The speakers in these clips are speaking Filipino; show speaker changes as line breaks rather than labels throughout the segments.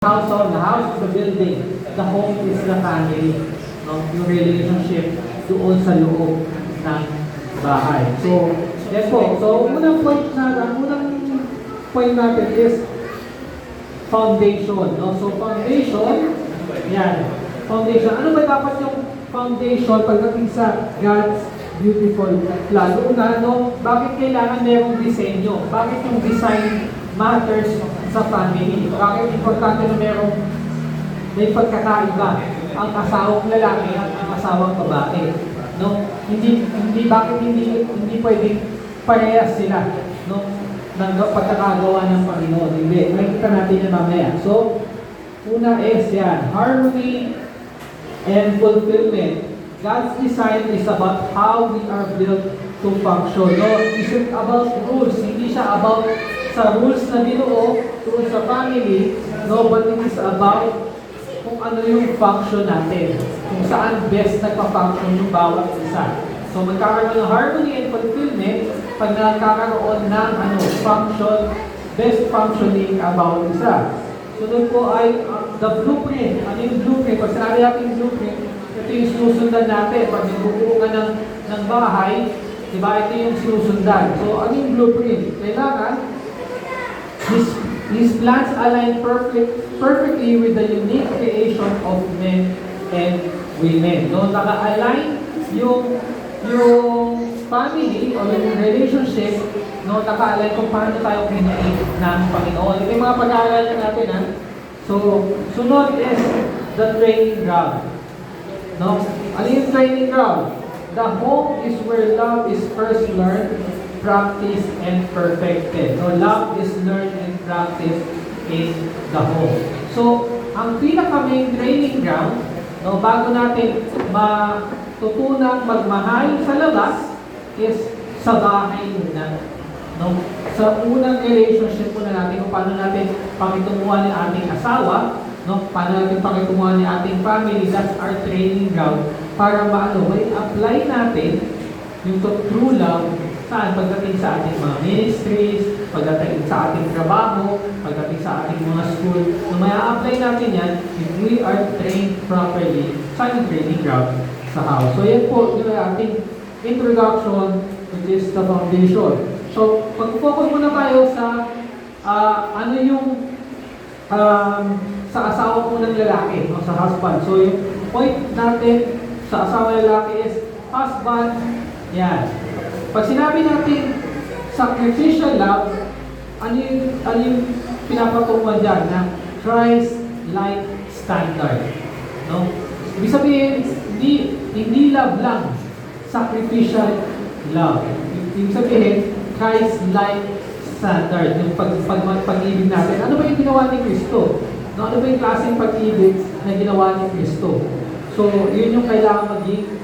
The house is the building, the home is the family. No? Yung relationship doon sa loob ng bahay. So, yes po. So, unang point natin is foundation. No? So, foundation, yan. Foundation. Ano ba dapat yung foundation pagdating sa God's beautiful plan? Una, no? Bakit kailangan merong disenyo? Bakit yung design matters sa family? Bakit importante na may pagkakaiba ang asawang lalaki at ang asawang babae? No? Bakit hindi pwedeng parehas sila, no? Ng pagkakagawa ng Panginoon? Hindi. Makikita natin yan mamaya. So, una is yan, harmony and fulfillment. God's design is about how we are built to function. No? It isn't about rules. Hindi siya about sa rules na binuo doon sa family, no, but it is about kung ano yung function natin, kung saan best nagpa-function yung bawat isa. So magkakaroon ng harmony and fulfillment pag nagkakaroon ng function, best functioning about isa. Sunod po ay the blueprint. Ano yung blueprint? Pag sinabi natin blueprint, ito yung sinusundan natin. Pag nagbubuo ka ng bahay, diba, ito yung sinusundan. So ano yung blueprint? Kailangan His plans align perfectly with the unique creation of men and women. No, naka-align yung family o yung relationship, no, naka-align kung paano tayo kinain ng Panginoon. Ito yung mga pag-aaralan natin, ha? So, sunod is the training ground. No? Ano yung training ground? The home is where love is first learned, practice, and perfected. So, love is learned and practiced in the home. So, ang pinaka-main training ground, no, bago natin matutunang magmahal sa labas, is sa bahay muna. No? Sa unang relationship muna natin, kung paano natin pakitunguhan ng ating asawa, no? Paano natin pakitunguhan ng ating family, that's our training ground para may apply natin yung true love. Saan? Pagdating sa ating mga ministries, pagdating sa ating trabaho, pagdating sa ating mga school, na may apply natin yan if we are trained properly sa ating training ground sa house. So yan po yung ating introduction, which is the foundation. So pag-focus muna tayo sa ano yung sa asawa po ng lalaki, no, sa husband. So yung point natin sa asawa ng lalaki is husband, yan. Pag sinabi natin sacrificial love, ano yung pinapatungan dyan na Christ-like standard. No? Ibig sabihin, hindi love lang, sacrificial love. Ibig sabihin, Christ-like standard, yung pag-ibig natin. Ano ba yung ginawa ni Kristo? No? Ano ba yung klaseng pag-ibig na ginawa ni Kristo? So, yun yung kailangan maging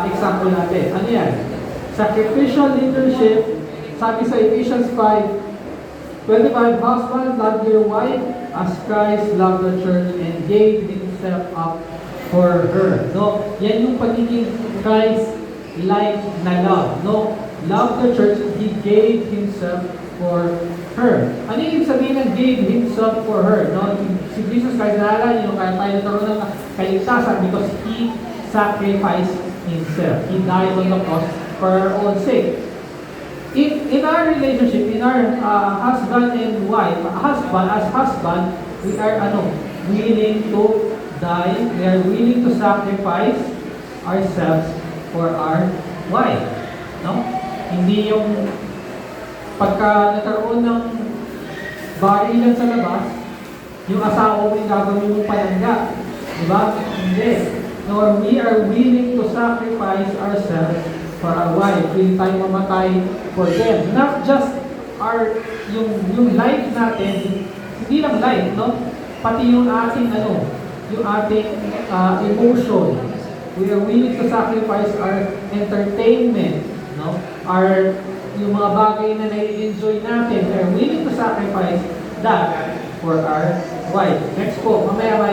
example natin. Ano yan? Sacrificial leadership, sabi sa Ephesians 5:25, husbands, love your wife as Christ loved the church and gave himself up for her. No? Yan yung pagiging Christ-like na love. No? Love the church, he gave himself for her. Ano yung sabihin ng gave himself for her? No? Si Jesus Christ, naalala nyo, kaya tayo nagkaroon ng kaligtasan because he sacrificed himself. He died on the cross for our own sake. In our relationship, in our husband and wife, as husband, we are willing to die, we are willing to sacrifice ourselves for our wife. No? Hindi yung pagka nagkaroon ng barilan sa labas, yung asawa mo yung gagawin mong palangga. Diba? Hindi. No, we are willing to sacrifice ourselves for our wife. Willing tayo mamatay for them. Not just yung life natin, hindi lang life, no? Pati yung ating emotion. We are willing to sacrifice our entertainment, no? Yung mga bagay na nai-enjoy natin, we are willing to sacrifice that for our wife. Next po, mamaya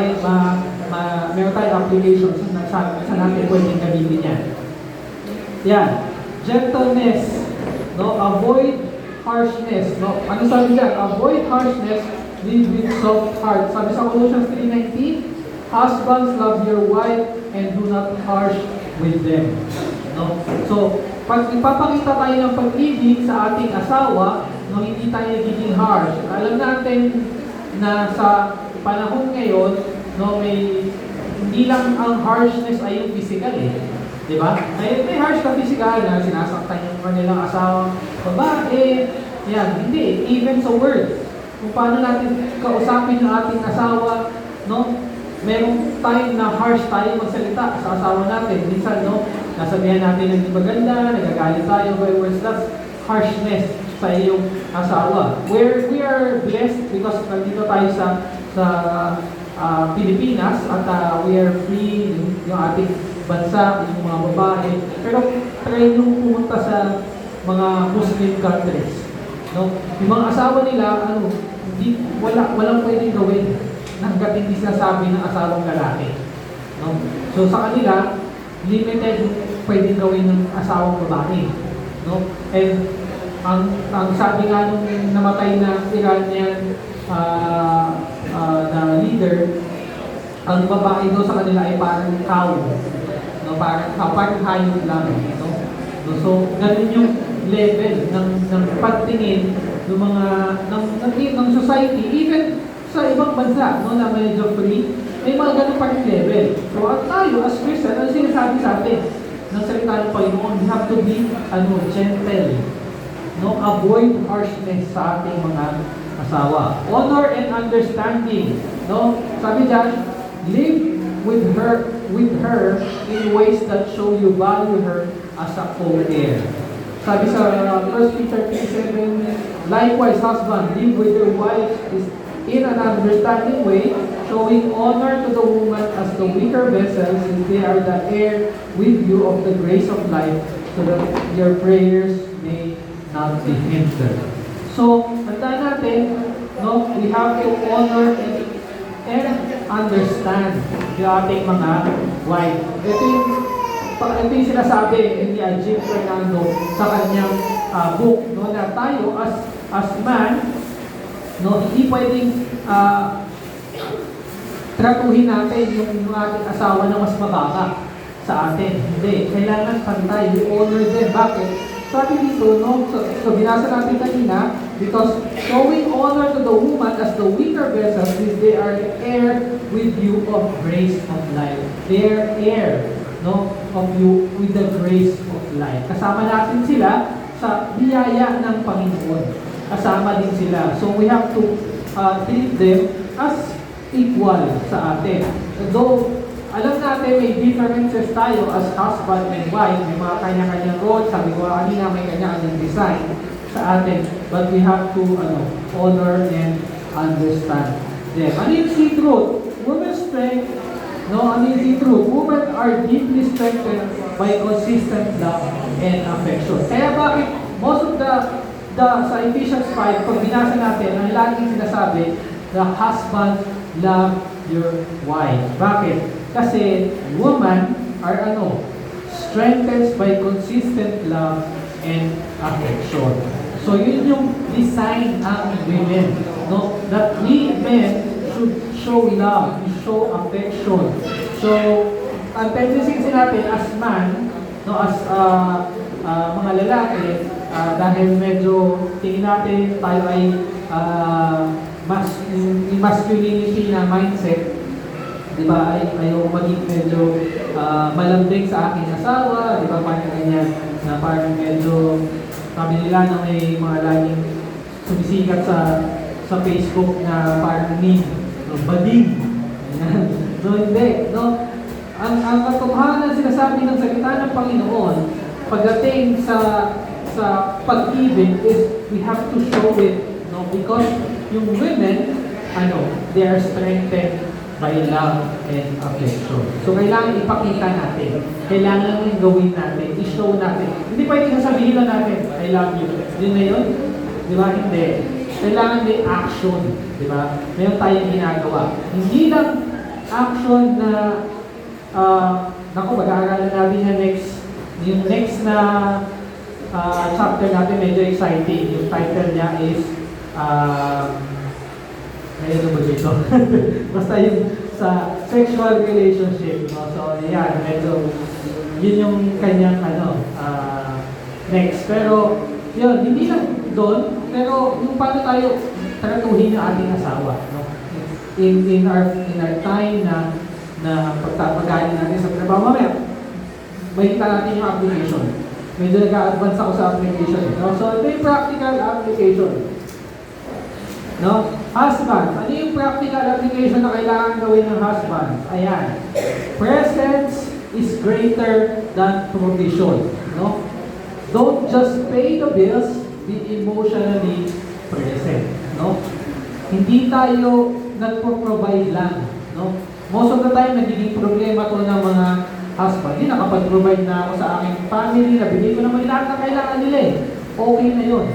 meron tayong applications sa natin pwedeng gamitin yan. Yan. Gentleness. No? Avoid harshness. No? Ano sabi dyan? Avoid harshness live with soft heart. Sabi sa Colossians 3:19, husbands, love your wife and do not harsh with them. No? So, pag ipapakita tayo ng pag-ibig sa ating asawa, no, hindi tayo nagiging harsh. Alam natin na sa panahon ngayon, no, hindi lang ang harshness ay yung physical eh. Di ba? May harsh na physical na sinasaktan yung kanilang asawang babae. Yan, hindi. Even sa words. Kung paano natin kausapin yung ating asawa, no? Merong time na harsh tayo magsalita sa asawa natin. Minsan, no? Nasabihan natin na hindi maganda, nagagalit tayo by words. That's harshness sa iyong asawa. We are blessed because nandito tayo sa Pilipinas at we are free yung ating bansa, yung mga babae. Pero try nung pumunta sa mga Muslim countries. No? Yung mga asawa nila, walang pwedeng gawin hanggat hindi sinasabi ng asawang lalaki. No? So sa kanila, limited pwedeng gawin ng asawang babae. No? And ang sabi nga nung namatay na Iranian na leader, ang babae doon sa kanila ay parang cow. No? Parang hayop lang. No? So, ganun yung level ng pagtingin ng mga ng society, even sa ibang bansa, no, na medyo free, may mga ganun pa rin level. So, at tayo, as Christian, ano sinasabi sa atin ng salita ng Panginoon? We have to be gentle. No? Avoid harshness sa ating mga asawa. Honor and understanding. No? Sabi dyan, live with her in ways that show you value her as a co-heir. Sabi sa 1 Peter 3:7, likewise, husband, live with your wife in an understanding way, showing honor to the woman as the weaker vessels, since they are the heir with you of the grace of life, so that your prayers may not be hindered. So, tandaan natin, no, we have to honor and understand yung ating mga wife. Ito yung sinasabi ni Jim Fernando sa kanyang book, no, na tayo as man, no, hindi pwedeng tratuhin natin yung ating asawa na mas mababa sa atin. Hindi. Kailangan pantay. We honor them. Bakit? Sabi dito, no, so binasa natin kanina, because showing honor to the woman as the weaker vessel, since they are heir with you of grace of life. They are heir, no, of you with the grace of life. Kasama natin sila sa biyaya ng Panginoon. Kasama din sila. So we have to treat them as equal sa atin. Though alam natin may differences tayo as husband and wife, may mga kanya-kanyang roles, sabi ko kanina may kanya-kanyang design sa atin, but we have to honor and understand them. Ano yung see truth? Women's strength, no, ano yung see truth? Women are deeply strengthened by consistent love and affection. Kaya bakit most of sa Ephesians 5, pag binasa natin, ang laging sinasabi, the husband love your wife. Bakit? Kasi women are strengthened by consistent love and affection. So yun yung design ang women, no? That we men should show love, show affection. So ang tendency kasi natin as man, no, as mga lalaki, dahil medyo tingin natin tayo ay masculinity na mindset, di ba, ayaw maging medyo malambing sa aking asawa, di ba, parang ganyan, na parang medyo, sabi nila na may mga laging sumisikat sa Facebook na parang bading. No, hindi, no? Ang katotohanan sinasabi ng salita ng Panginoon, pagdating sa pag-ibig is we have to show it, no? Because yung women, they are strengthened by love and affection. So, kailangan ipakita natin. Kailangan gawin natin. I-show natin. Hindi pwede sasabihin lang natin, I love you. Yun na yun? Di ba? Hindi. Kailangan may action. Di ba? Mayroon tayong ginagawa. Hindi lang action na mag-aaralan natin yung next na chapter natin medyo exciting. Yung title niya is May ano ba dito? Basta yung sa sexual relationship, no? So, yan, medyo, yun yung kanyang, next. Pero, yun, hindi lang doon, pero yung paano tayo tratuhin yung ating asawa, no? In our time na pagtapagaling natin sa trabaho, mamaya, makita natin yung application. Medyo nag-advance ako sa application. No? So, ito yung practical application. No? Husband. Ano yung practical application na kailangan gawin ng husband? Ayan. Presence is greater than provision. No? Don't just pay the bills, be emotionally present. No? Hindi tayo nagpo-provide lang. No? Most of the time, nagiging problema to ng mga husband. Hindi, nakapag-provide na ako sa aking family, nabigay ko naman lahat na kailangan nila eh. Okay na yun.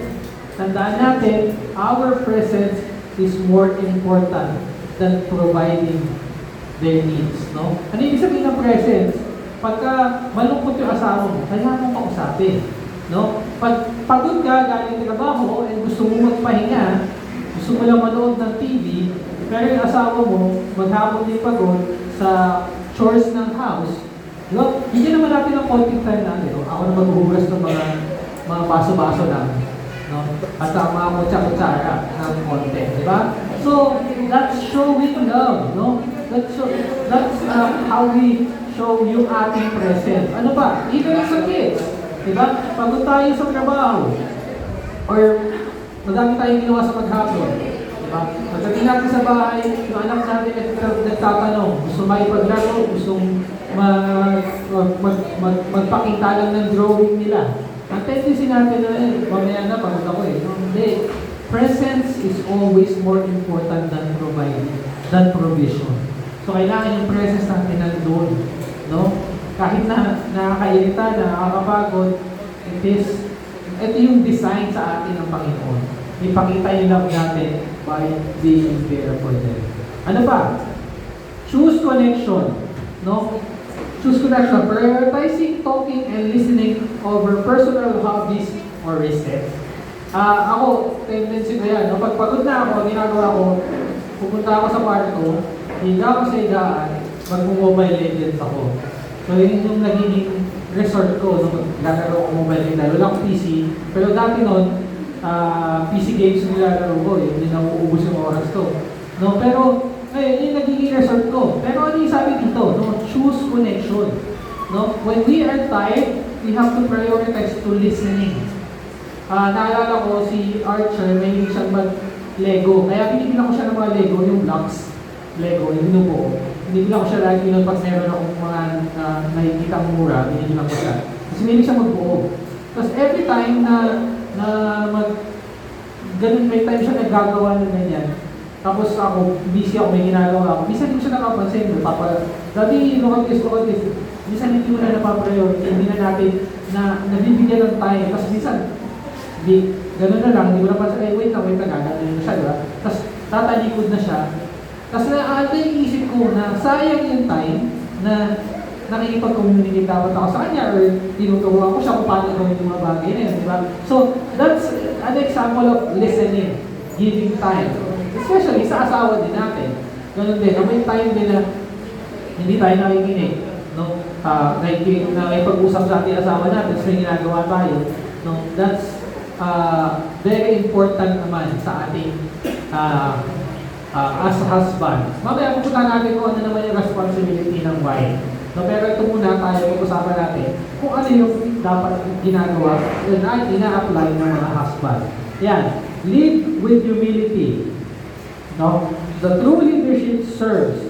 Tandaan natin, our presence is more important than providing their needs. No? Ano ibig sabihin ng presence? Pagka malungkot yung asawa mo, kailangan mong kausapin. No? Pag pagod ka, galing trabaho, and gusto mo magpahinga, gusto mo lang manood ng TV, pero yung asawa mo, maghapon din pagod sa chores ng house, no? Hindi naman natin ang konting time natin. No? Ako na maghuhugas ng mga baso-baso lang. No? At ang mga kutsa-kutsara ng konti. Di ba? So, that's showing love. No? That's how we show yung ating presence. Ano ba? Even sa kids. Di ba? Pagod tayo sa trabaho. Or madami tayong ginawa sa maghapon. Diba? Pagdating natin sa bahay, yung anak natin nagtatanong, gusto maipaglaro, gustong magpakita lang ng drawing nila. Ang tendency natin na, mamaya na, pagod ako eh. No, hindi. Presence is always more important than provision. So, kailangan yung presence natin nandun. No? Kahit na nakakairita, nakakapagod, ito yung design sa atin ng Panginoon. Ipakita yung love natin by being there for them. Ano pa? Choose connection. No? Choose connection. Prioritizing, talking, and listening over personal hobbies or resets. Ako, tendency ko yan. No? Pag pagod na ako, ginagawa ko, pupunta ako sa kwarto, higa ako sa higaan, mag-mobile legends ako. So, yun yung nagiging resort ko. No? Gagaro ko mobile legends. Wala akong PC. Pero dati noon, PC games nilalaro ko, hindi na uubos yung oras to. No, pero ngayon yung nagiging resort ko. Pero ano yung sabi dito? No, choose connection. No, when we are tired, we have to prioritize to listening. Naalala ko si Archer, may hindi siyang mag-Lego. Kaya binibilang ko siya ng mga Lego, yung blocks. Lego, yung binubuo. Binibilang ko siya lagi nun pag meron akong mga nakikita mura, binibilang ko siya. Kasi hindi siya magbuo. Tapos every time na ganun, may time siya naggagawa ng ganyan. Tapos ako, busy ako, may ginagawa ako. Minsan hindi siya nakapansin. Dati, look at this. Minsan hindi mo na napapriority. Hindi na natin nabibigyan ng time. Tapos minsan, ganun na lang, hindi mo napansin, wait lang, gagawin na siya, diba? Tapos tatalikod na siya. Tapos yung isip ko na sayang yung time na nakikipag-communicate dapat ako sa kanya or tinuturuan ko siya kung paano gawin yung mga bagay na yun, di ba? So, that's an example of listening, giving time. Especially sa asawa din natin. Ganun din, may time din na hindi tayo nakikinig. No? Nakipag-usap sa ating asawa natin, so ginagawa tayo. No? That's very important naman sa ating as a husband. Mamaya pupunta natin kung ano naman yung responsibility ng wife. No, pero ito muna tayo, pag-usapan natin kung ano yung dapat ginagawa na ina-apply ng mga husband. Yan. Lead with humility. No? The true leadership serves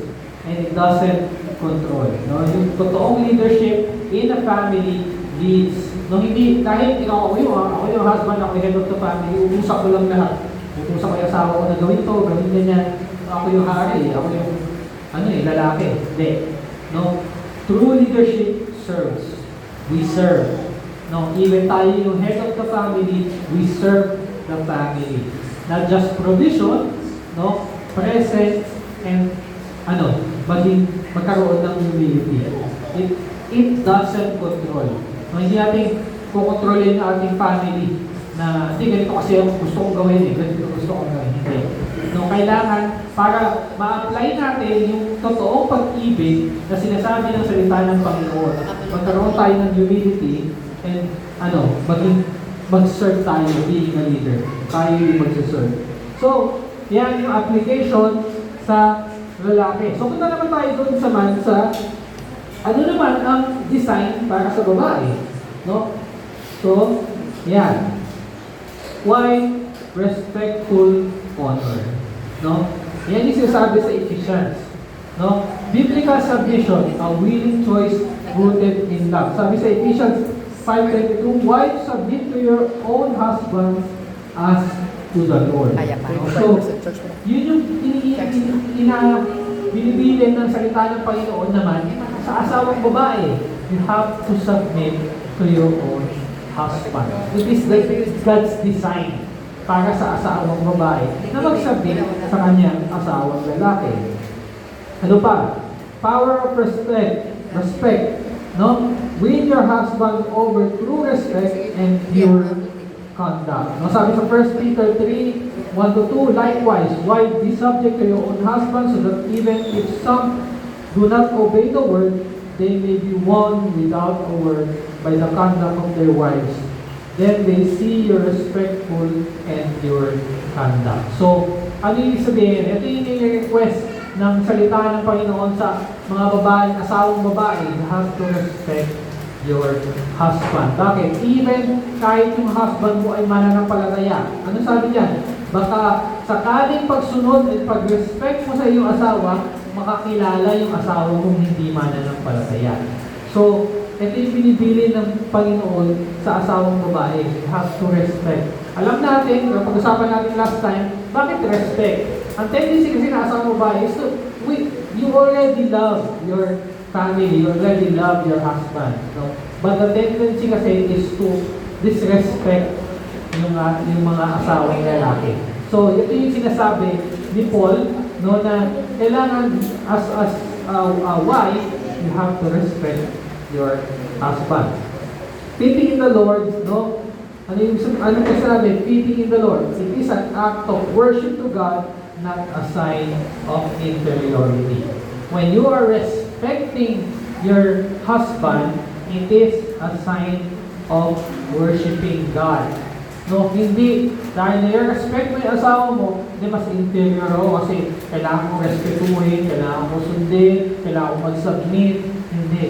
and it doesn't control. No? Yung totoong leadership in a family leads. No, hindi, dahil ako yung husband, ako yung head of the family, uusap ko lang lahat. Uusap ko yung asawa ko na gawin to, gawin ganyan. Ako yung hari, ako yung lalaki. Hindi. No? True leadership serves. We serve. No, even tayo yung head of the family, we serve the family. Not just provision, no, present, and magkaroon ng humility. It doesn't control. No, hindi natin kukontrolin ang ating family na, hindi, ganito kasi ang gusto kong gawin ganito gusto kong gawin. Hindi. No, kailangan para ma-apply natin yung totoong pag-ibig na sinasabi ng salita ng Panginoon. Magkaroon tayo ng humility and mag-serve tayo, being a leader. Tayo yung mag-serve. So, yan yung application sa lalaki. So, punta naman tayo doon sa ano naman ang design para sa babae. No? So, yan. Why respectful honor? No? Yan yung sinasabi sa Ephesians. No? Biblical submission, a willing choice rooted in love. Sabi sa Ephesians 5:22, wives submit to your own husbands as to the Lord. So, yun yung binibilin ng salita ng Panginoon naman sa asawang babae. You have to submit to your own husband. It is God's design para sa asawang babae na mag-submit sa kanyang asawang lalaki. Ano pa? Power of respect. Respect. No? Win your husband over through respect and pure conduct. No, sabi sa 1 Peter 3:1-2, likewise, wives, be subject to your own husbands, so that even if some do not obey the word, they may be won without a word by the conduct of their wives. Then they see your respectful and pure conduct. So, ano yung sabihin? Ito yung request ng salita ng Panginoon sa mga babae, asawang babae. You have to respect your husband. Bakit? Even kahit yung husband mo ay mananampalataya. Ano sabi niyan? Baka sakaling pagsunod at pag-respect mo sa iyong asawa, makakilala yung asawa mong hindi mananampalataya. So, ito yung pinibili ng Panginoon sa asawang babae. You have to respect. Alam natin, pag-usapan natin last time, bakit respect? Ang tendency kasi na asawang babae is you already love your family, you already love your husband. No? But the tendency kasi is to disrespect yung mga asawang lalaki. So, ito yung sinasabi ni Paul, no, na kailangan as a wife, you have to respect your husband. Fitting in the Lord, no? Ano sinasabi? Fitting in the Lord. It is an act of worship to God, not a sign of inferiority. When you are respecting your husband, it is a sign of worshiping God. No, hindi. Dahil nire-respect mo yung asawa mo, hindi mas inferior ako kasi kailangan mo respetuhin, kailangan mo sundin, kailangan mo mag-submit. Hindi.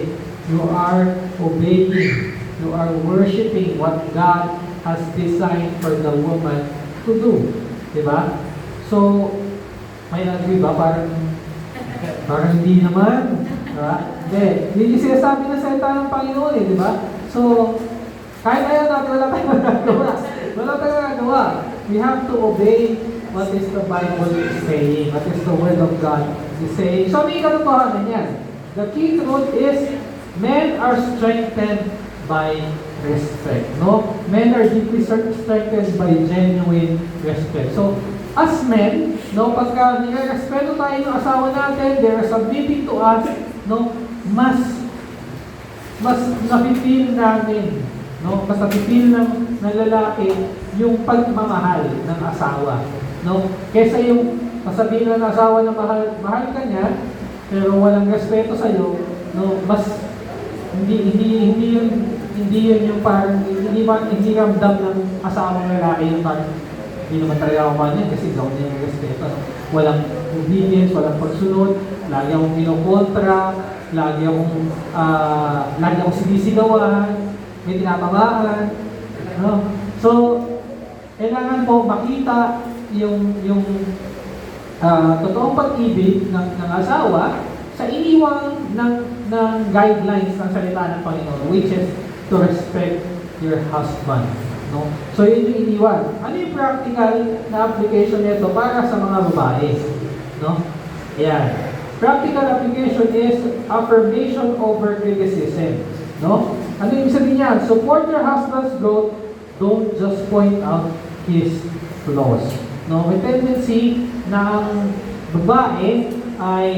You are obeying. You are worshiping what God has designed for the woman to do. Diba? So, may agree ba? Parang hindi naman. Diba? Hindi yung sinasabi na salita ng Panginoon eh, diba? So, kahit ayaw natin, wala tayong magagawa. Wala tayong magagawa. We have to obey what is the Bible saying, what is the Word of God is saying. So, may katotohanan yan. The key truth is, men are strengthened by respect. No? Men are deeply strengthened by genuine respect. So, as men, no, pagka nire-respeto tayo ng asawa natin, they are submitting to us, no, mas napipil namin, no, mas napipil ng lalaki yung pagmamahal ng asawa, no, kesa yung sasabihin ng asawa na mahal ka niya, pero walang respeto sa iyo, no, mas hindi yun yung parang hindi ramdam ng asawang lalaki yung parang hindi naman talaga ako man yan kasi daw niya yung respeto. Walang obedience, walang pagsunod, lagi akong kinokontra, lagi akong sinisigawan, may tinatamaan. No? So, kailangan po makita yung totoong pag-ibig ng asawa sa iniwang ng guidelines ng salita ng Panginoon, which is to respect your husband. No? So, yun yung iniwan. Ano yung practical na application nito para sa mga babae? No? Ayan. Practical application is affirmation over criticism. No? Ano yung sabihin niyan? Support your husband's growth, don't just point out his flaws. No? May tendency na ang babae ay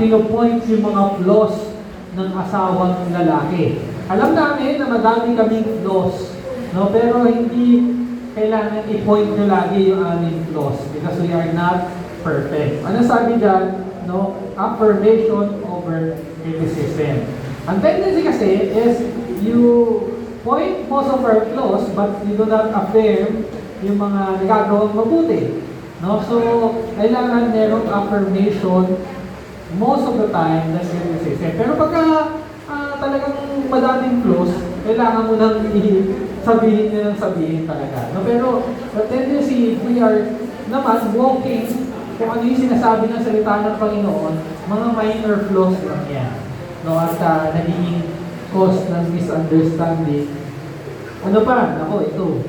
pinopoint yung mga flaws ng asawang lalaki. Alam namin na madami kaming flaws. No, pero hindi kailangan i-point nyo lagi yung aming flaws because we are not perfect. Ano sabi dyan? No? Affirmation over criticism. Ang tendency kasi is you point most of our flaws but you do not affirm yung mga nagagawang mabuti. No? So, kailangan merong affirmation most of the time than criticism. Pero pagka talagang madaming flaws, kailangan mo nang sabihin nyo ng sabihin talaga. No? Pero the tendency, we are naman walking kung ano yung sinasabi ng salita ng Panginoon, mga minor flaws lang yan. No? At nagiging cause ng misunderstanding. Ano pa? Ako, ito.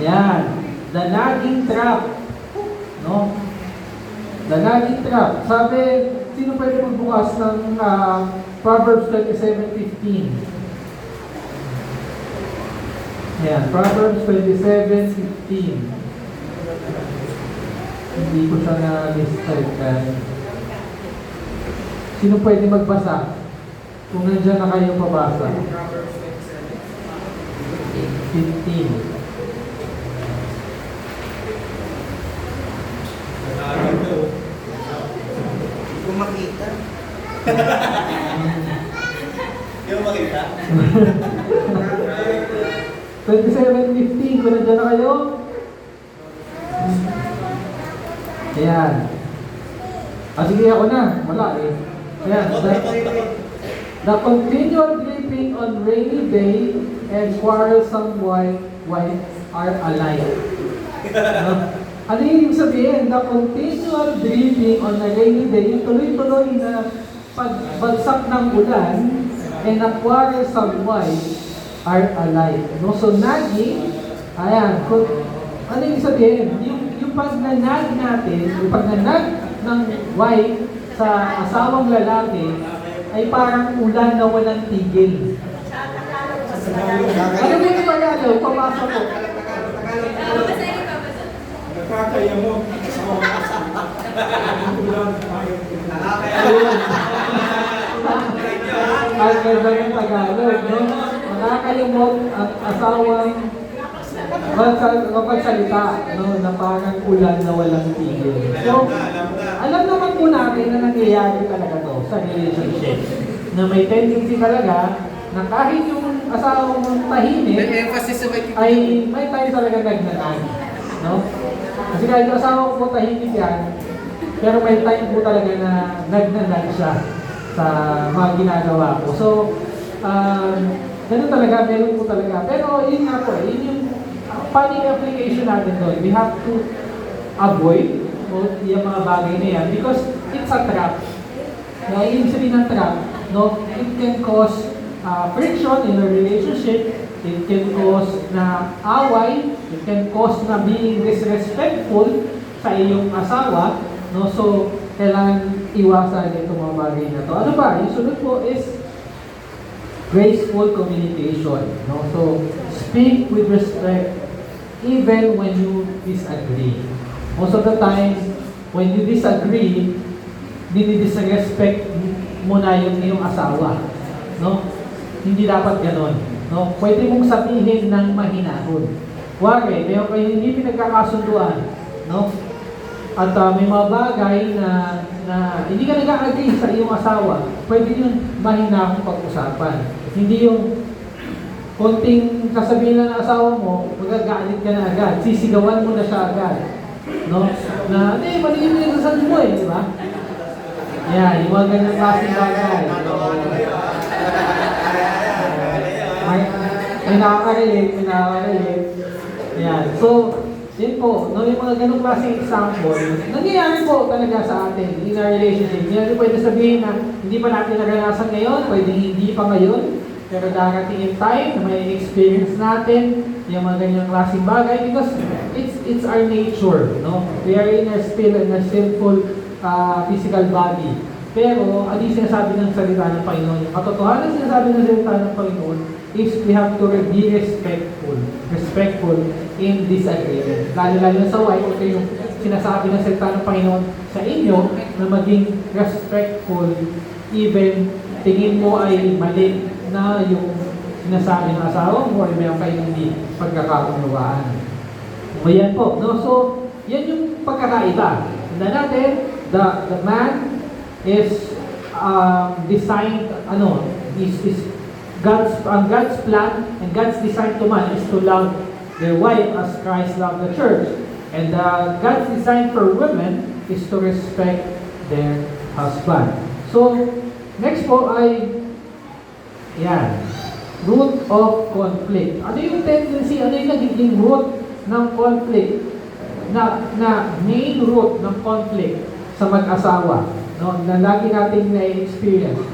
Yan. The nagging trap. No? The nagging trap. Sabi, sino pwede magbukas ng Proverbs 27:15? Yan. Proverbs 27:15. Hindi ko siya na-list. Sino pwede magbasa? Kung nandiyan na kayo pabasa. 15.
Hindi ko makita. Hindi ko makita?
27:15, kung nandiyan na kayo. Ayan. Sige ako na. Wala eh. Ayan. The continual dripping on rainy day and quarrelsome wife are alike. Ano yung sabihin? The continual dripping on a rainy day, yung tuloy-tuloy na pagbagsak ng ulan, and a quarrelsome wife are alike. No? So, nagging, ayan, ano yung sabihin? Yung pagnanag natin, yung pagnanag ng wife sa asawang lalaki, ay parang ulan na walang tigil. Ano ba yung Tagalog? Pamasa po.
Nakakaya mo.
Ang ganda ng Tagalog, no? Nakakalimot at asawang magsalita, no? Na parang ulan na walang tigil. So, alam naman po natin na nangyayari talaga to sa relationship. Na may tendency talaga na kahit yung asawa mong tahimik, ay may time talaga nagnanag. No? Kasi kahit yung asawa ko tahimik yan, pero may time po talaga na nagnanag siya sa mga ginagawa ko. So, ganun talaga, meron po talaga. Pero yun nga po, yun yung funny application natin doon. We have to avoid yung mga bagay na yan because it's a trap. Yung sabihin ng trap, no, it can cause friction in a relationship, it can cause na away, it can cause na being disrespectful sa iyong asawa, no? So, kailangan iwasan itong mga bagay na to. Ano ba? Yung sunod po is graceful communication, no? So, speak with respect even when you disagree. Most of the time, when you disagree, dinidisrespect mo na yung iyong asawa, no? Hindi dapat ganon, no? Pwede mong sabihin ng mahinahon. Wari, mayroon kayo hindi pinagkakasunduan, no? At may mga bagay na hindi ka nag-agree sa iyong asawa, pwede yun mahinahon pag-usapan. Hindi yung konting sasabihin na ng asawa mo, magagalit ka na agad, sisigawan mo na siya agad. No? Na, mali yung pinagsasabi mo eh, di ba? Yan, yung mga ganyan klaseng bagay. May nakaka-relate. Yan. So, yun po, no, yung mga ganong klaseng example, nangyayari po talaga sa atin in our relationship. Hindi natin pwede sabihin na hindi pa natin naranasan ngayon, pwede hindi pa ngayon, pero darating yung time na may experience natin yung mga ganyang klaseng bagay because it's our nature, no? We are still in a sinful physical body. Pero, ano yung sinasabi ng salita ng Panginoon? Yung katotohanan sinasabi ng salita ng Panginoon is we have to be respectful in disagreement. Lalo-lalo sa wife, ito yung sinasabi ng salita ng Panginoon sa inyo na maging respectful even tingin mo ay mali na yung sinasabi ng asawa mo ay mayroon kayong hindi pagkakaunawaan. O yan po, no? So, yan yung pagkakaiba. Tignan natin, the man is designed, is God's plan and God's design to man is to love their wife as Christ loved the church. And God's design for women is to respect their husband. So, next po ay, yan, root of conflict. Ano yung tendency, ano yung nagiging root ng conflict? Na main root ng conflict sa mag-asawa, no, na lagi nating na-experience.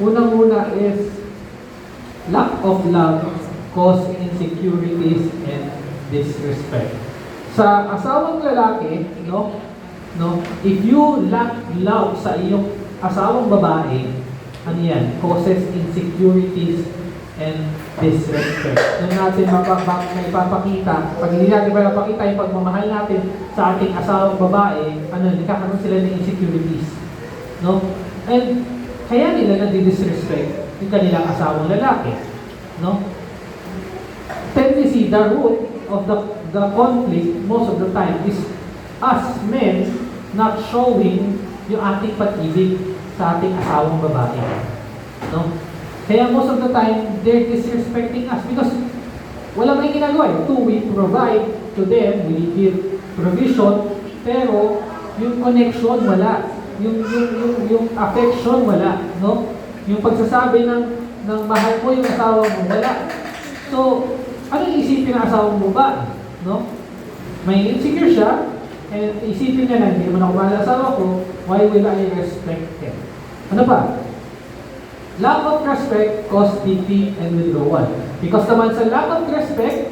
Unang-una is lack of love cause insecurities and disrespect. Sa asawang lalaki, if you lack love sa iyong asawang babae, ano yan? Causes insecurities and disrespect. Doon natin maipapakita, pag hindi natin maipapakita yung pagmamahal natin sa ating asawang babae, nagkakaroon sila ng insecurities. No? And kaya nila nadi-disrespect yung kanilang asawang lalaki. No? Tendency, the root of the conflict most of the time is us men not showing yung ating pag-ibig sa ating asawang babae. No? Kaya most of the time, they're disrespecting us because wala may ginagawa. We provide to them, we give provision, pero yung connection wala. Yung affection wala. No? Yung pagsasabi ng mahal mo yung asawa mo, wala. So, anong isipin ng asawa mo ba? No? May insecure siya, and isipin niya lang, hindi naman ako mahal sa asawa ko, why will I respect him? Ano ba? Lack of respect cause defeat and withdrawal. Because naman sa lack of respect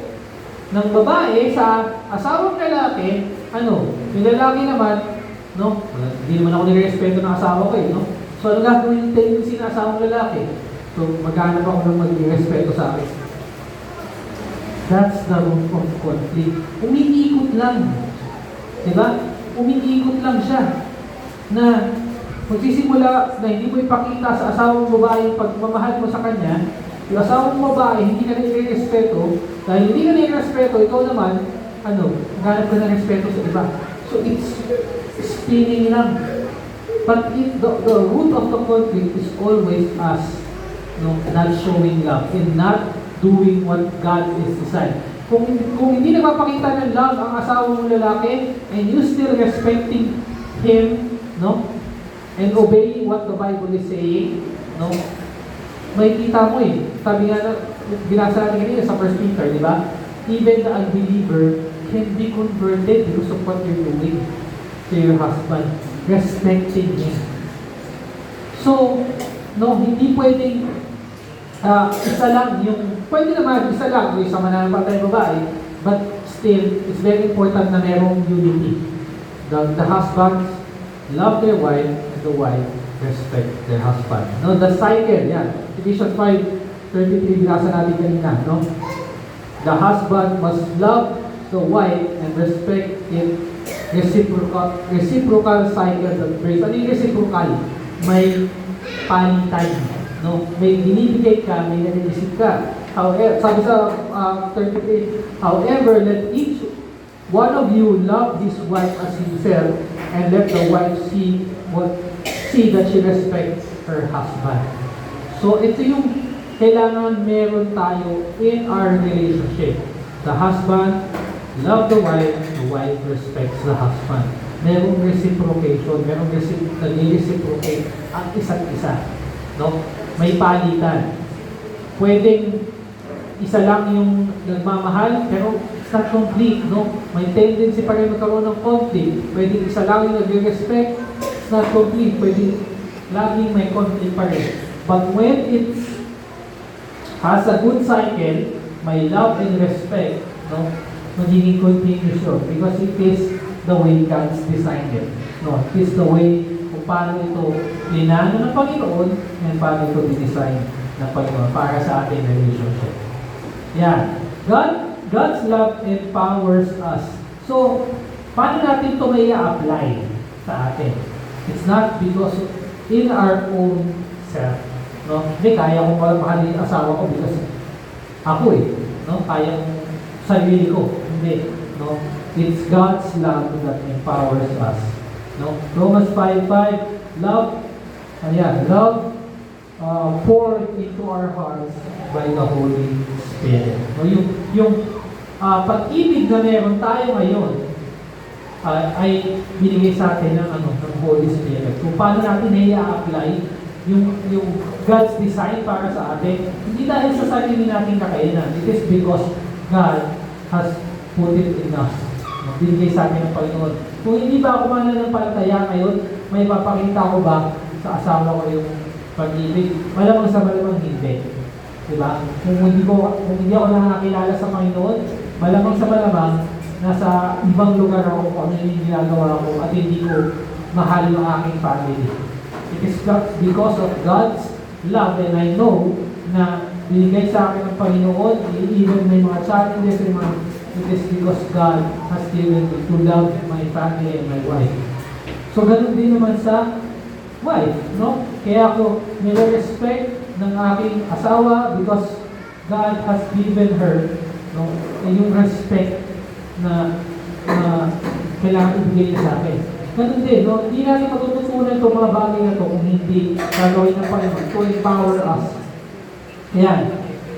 ng babae sa asawang lalaki, yung lalaki naman, no, hindi naman ako nirespeto ng asawa ko no? So, ano gagawin yung tendency ng asawang lalaki? So, maghanap ako ng mag-respeto sa akin. That's the root of conflict. Umiikot lang. Diba? Umiikot lang siya. Na magsisimula na hindi mo ipakita sa asawang babae yung pagmamahal mo sa kanya, yung asawang babae, hindi ka na i-respeto, dahil hindi ka na i-respeto, ikaw naman, ganap ka na respeto sa iba. So it's spinning lang. But the root of the conflict is always us, not showing love and not doing what God is designed. Kung hindi nagpapakita ng love ang asawa mong lalaki, and you still respecting him, and obeying what the Bible is saying, may kita mo Sabi nga binasa natin kanina sa 1 Peter, di ba? Even the unbeliever can be converted because of what you're doing to your husband, respecting him. So, hindi pwedeng isa lang pwede naman isa lang, yung isa mananampatay babae, but still, it's very important na merong unity. The husbands love their wife, and the wife respect their husband. The cycle, yan. Ephesians 5:33, binasa natin kanina, The husband must love the wife and respect it. Reciprocal cycle of grace. Ano yung reciprocal? May palitan. May binibigay ka, may nare-receive ka. However, sabi sa 33, however, let each one of you love his wife as himself, and let the wife see that she respects her husband. So, ito yung kailangan meron tayo in our relationship. The husband love the wife respects the husband. Merong reciprocation, merong nag-reciprocate ang isa't isa. May palitan. Pwedeng isa lang yung nagmamahal, pero it's not complete, May tendency pa rin magkaroon ng conflict. Pwedeng isa lang yung nag-respect, it's not complete. Pwedeng laging may conflict pa rin. But when it has a good cycle, may love and respect, magiging continuous yun. Because it is the way God's designed it. It is the way kung paano ito linano ng Panginoon and paano ito dinesign ng Panginoon para sa ating relationship. Yan. God's love empowers us. So, paano natin ito may apply sa atin? It's not because in our own self. Hindi, kaya kong mahalin yung asawa ko because ako kaya kong sarili ko. Hindi. No? It's God's love that empowers us. No? Romans 5:5, love, love poured into our hearts by the Holy Spirit. No? Yung pag-ibig na meron tayo ngayon ay binigay sa atin ng Holy Spirit. Kung paano natin i-apply yung God's design para sa atin, hindi dahil sa sarili nating kakayanan. It is because God has put it in us. Binigay sa atin ng Panginoon. Kung hindi ba ako mananampalataya ngayon, may papakita ko ba sa asawa ko yung pag-ibig? Malamang sa malamang hindi. Diba? Kung hindi ako nakakilala sa Panginoon, malamang sa malamang nasa ibang lugar ako kung ano yung ginagawa ko at hindi ko mahal yung aking family. It is because of God's love, and I know na binigay sa akin ng Panginoon, even may mga challenges, it is because God has given me to love my family and my wife. So, ganun din naman sa wife, no? Kaya ako nire-respect ng aking asawa because God has given her, no, yung respect na kailangan ibigay niya sa akin. Ganun din, no? Hindi natin matututunan itong mga bagay na ito kung hindi gagawin ng Panginoon to empower us. Ayan.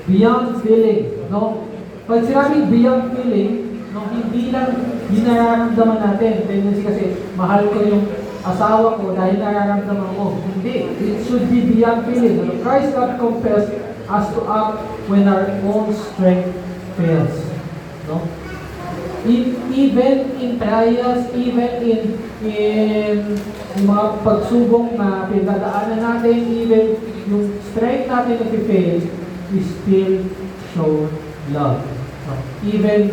Beyond feeling, no? Pag sinabing beyond feeling, no, hindi lang nararamdaman natin. Tendency kasi, mahal ko yung asawa ko dahil nararamdaman ko. Hindi. It should be beyond feeling. Christ not compels us to act when our own strength fails. No? Even in trials, even in mga pagsubok na pinagdadaanan natin, even yung strength natin na fail, we still show love. No? Even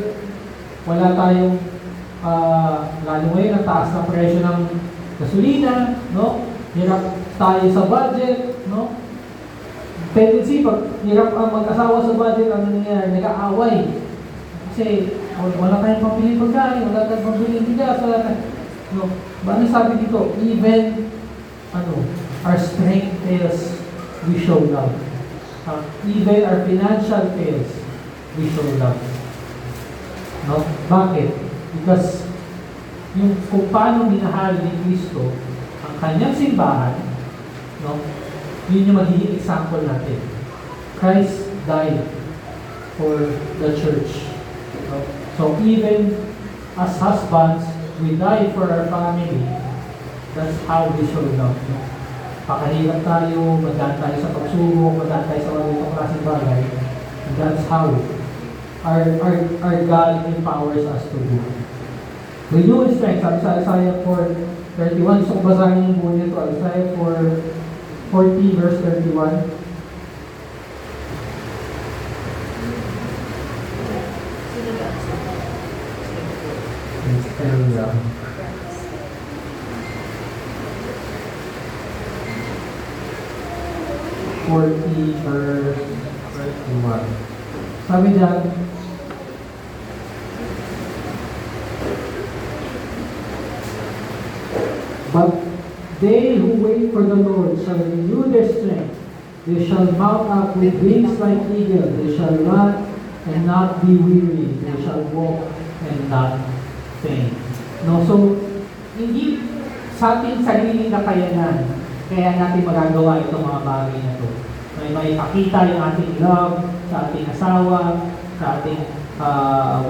wala tayong lalo ngayon ang taas ng presyo ng gasolina, no? Hirap tayo sa budget, no? Tendency pag hirap ang mag-asawa sa budget, ano nangyayari? Nag-aaway. Kasi wala tayong pambili pagkain, wala tayong pambili bigas, wala tayong, no? Ano sabi dito? Even our strength fails, we show love. Even our financial fails, we show love. No? Bakit? Because yung kung paano minahal ni Kristo ang kanyang simbahan, no? Yun yung magiging example natin. Christ died for the church. No? So even as husbands, we die for our family. That's how we show love. No? Pakahirap tayo, magdaan tayo sa pagsubok, magdaan tayo sa mga klaseng bagay. And that's how our God empowers us to do. Renewal strength, sabi sa Isaiah 4:31, gusto ko basahin yung buo nito, Isaiah 40 verse 31. It's 40 verse 31. Sabi dyan, but they who wait for the Lord shall renew their strength. They shall mount up with wings like eagles. They shall run and not be weary. They shall walk and not faint. No, so hindi sa ating sariling kakayanan kaya natin magagawa itong mga bagay na ito. May pakita yung ating love sa ating asawa, sa ating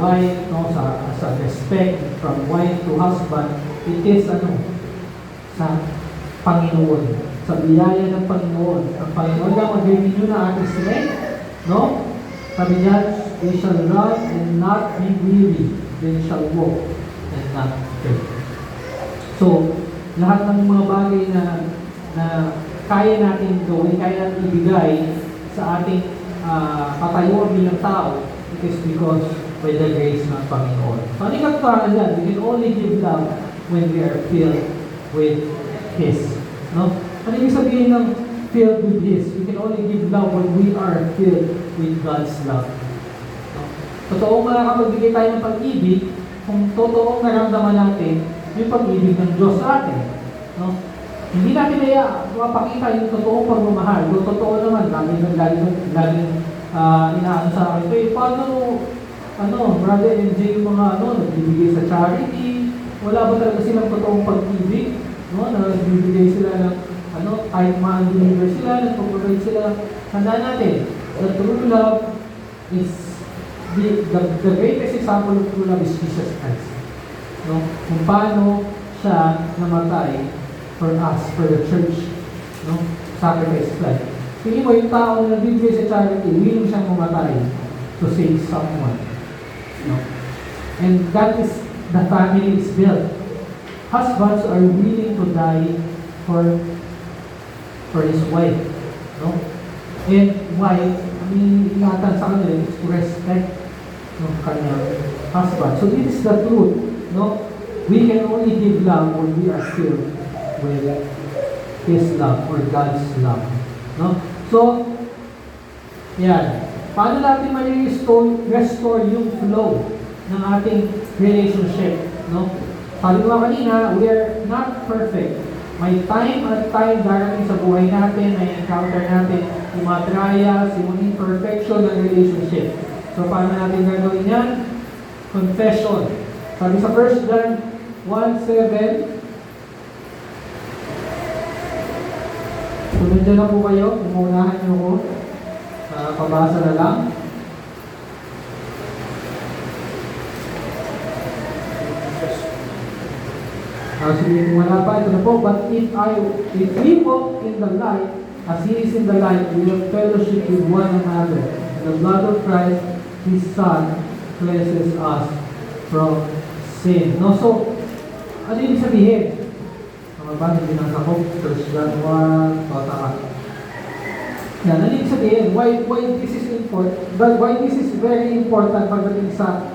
wife, no, sa respect from wife to husband. It is sa Panginoon, sa biyaya ng Panginoon. Ang Panginoon lang mag-renew na ating strength, no? Sabi niya, they shall run and not be weary. They shall walk and not faint. So, lahat ng mga bagay na kaya natin gawin, kaya natin ibigay sa ating katayuan bilang tao, it is because by the grace ng Panginoon. So, ano yung katuparan dyan? We can only give love when we are filled with His. No? Ano yung sabihin ng filled with His? We can only give love when we are filled with God's love. No? Totoong makakapagbigay tayo ng pag-ibig kung totoong naramdaman natin yung pag-ibig ng Diyos sa atin. No? Hindi natin mapakita yung totoong pagmamahal. Yung totoo naman, laging inaano sa akin, paano brother NJ yung mga nagbibigay sa charity, wala ba talaga silang totoong pag-ibig, no? Nagbibigay sila ng kahit ma-deliver sila, nagpo-provide sila. Tandaan natin, the true love is the greatest example of true love is Jesus Christ. No? Kung paano siya namatay for us, for the church, no? Sacrifice life. Tingin mo yung tao na nagbibigay sa charity, willing siyang mamatay to save someone. No? And that is the family is built. Husbands are willing to die for his wife. No? And wife, ingatan sa kanila is to respect ng kanyang husband. So this is the truth. No? We can only give love when we are filled with His love or God's love. No? So, yan. Paano natin restore yung flow ng ating relationship? No? Sabi ko kanina, we are not perfect. May time at time darating sa buhay natin na encounter natin yung mga trials, yung imperfection ng relationship. So, paano natin gagawin yan? Confession. Sabi sa 1 John 1:7, so, nandiyan na po kayo, umuunahan niyo ko. Pabasa na lang. Sige, wala pa. Ito na po. But if we walk in the light, as He is in the light, we will fellowship with one another. And the blood of Christ, His Son, cleanses us from sin. No? So, ano yung sabihin? Mga ba, hindi nasa ko. 1 John 1, pataka. Yan, ano yung sabihin? Why this is important? But why this is very important pagdating sa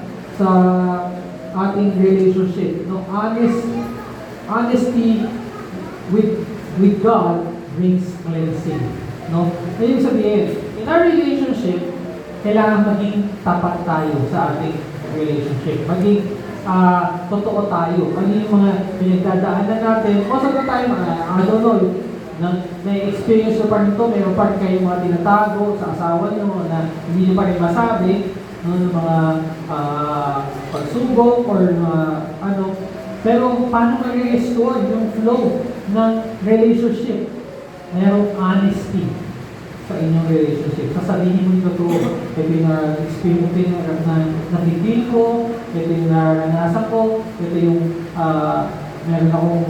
ating relationship? No, honesty with God brings cleansing. No? Ano yung sabihin? In our relationship, kailangan maging tapat tayo sa ating relationship. Maging totoo tayo. Ano yung mga pinagdadaanan natin? Most of the time, I don't know, na-experience nyo pa rin ito, mayroon pa rin kayong mga tinatago sa asawa nyo na hindi nyo pa rin masabi, no, ng mga pagsubok or pero paano ma-restore yung flow ng relationship? Mayroong honesty sa inyong relationship. Sasabihin mo yung totoo. Ito yung experience na nakikil ko, ito yung naranasan ko, ito yung meron akong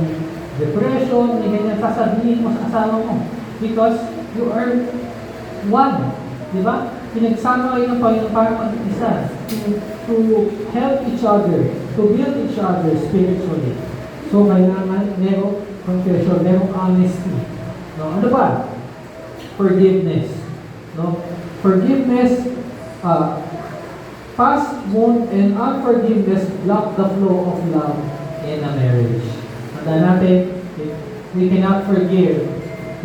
depression, ganyan, sasabihin mo sa asawa mo. Because you are one. Di ba? Pinagsama kayo ng Panginoon para mag-isa. To help each other, to build each other spiritually. So, kailangan merong confession, merong honesty. No? Ano ba? Forgiveness. No? Forgiveness, past wound and unforgiveness block the flow of love in a marriage. Tandaan natin, we cannot forgive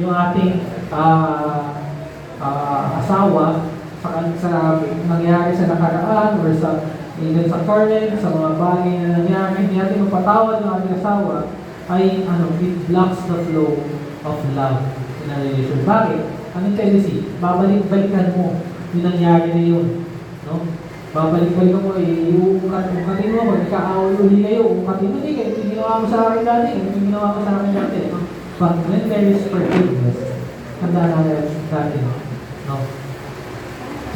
yung ating asawa sa nangyari sa nakaraan or even sa current, sa mga bagay na nangyari, hindi natin mapatawad ng ating asawa, ay it blocks the flow of love in a relationship. Bakit? Anong tendency? Babalik-balikan mo yung nangyari na yun. No? Babalik-balikan mo, uukatin mo, magkakaaway uli kayo, uukatin mo, hindi ginawa mo sa akin dati, hindi ginawa mo sa akin dati. No? But when there is forgiveness, tandaan natin, no?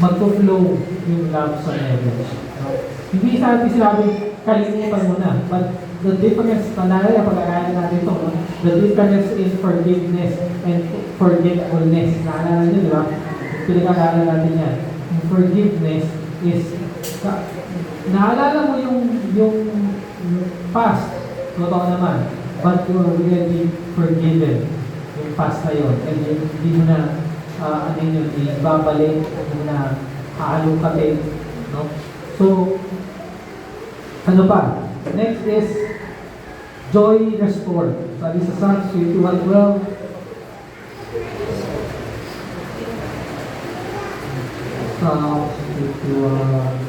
Magpo-flow yung love sa marriage. No? Hindi sa atin sinabi, kalimutan mo na. But the difference, tandaan na pag-aaralan natin ito, no? The difference in forgiveness and forgetfulness. Naalala nyo, di ba? Pinag-aaralan natin yan. Yung forgiveness is, naalala mo yung past, totoo naman, but you are already forgiven yung past na yun. And hindi mo na babalik, na haalukatin, no? So, ano pa? Next is joy restored. Sabi sa Psalms 51:12, Psalms 51.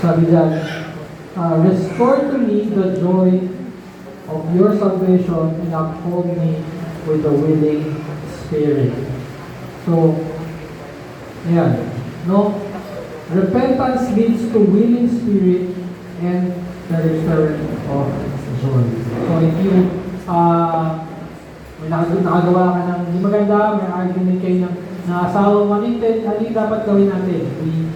Sabi dyan, restore to me the joy of your salvation and uphold me with a willing spirit. So, ayan, no? Repentance leads to willing spirit and the return of joy. So if you may nakagawa ka ng hindi maganda, may argument kayo ng asawa mo, ano yung dapat gawin natin? We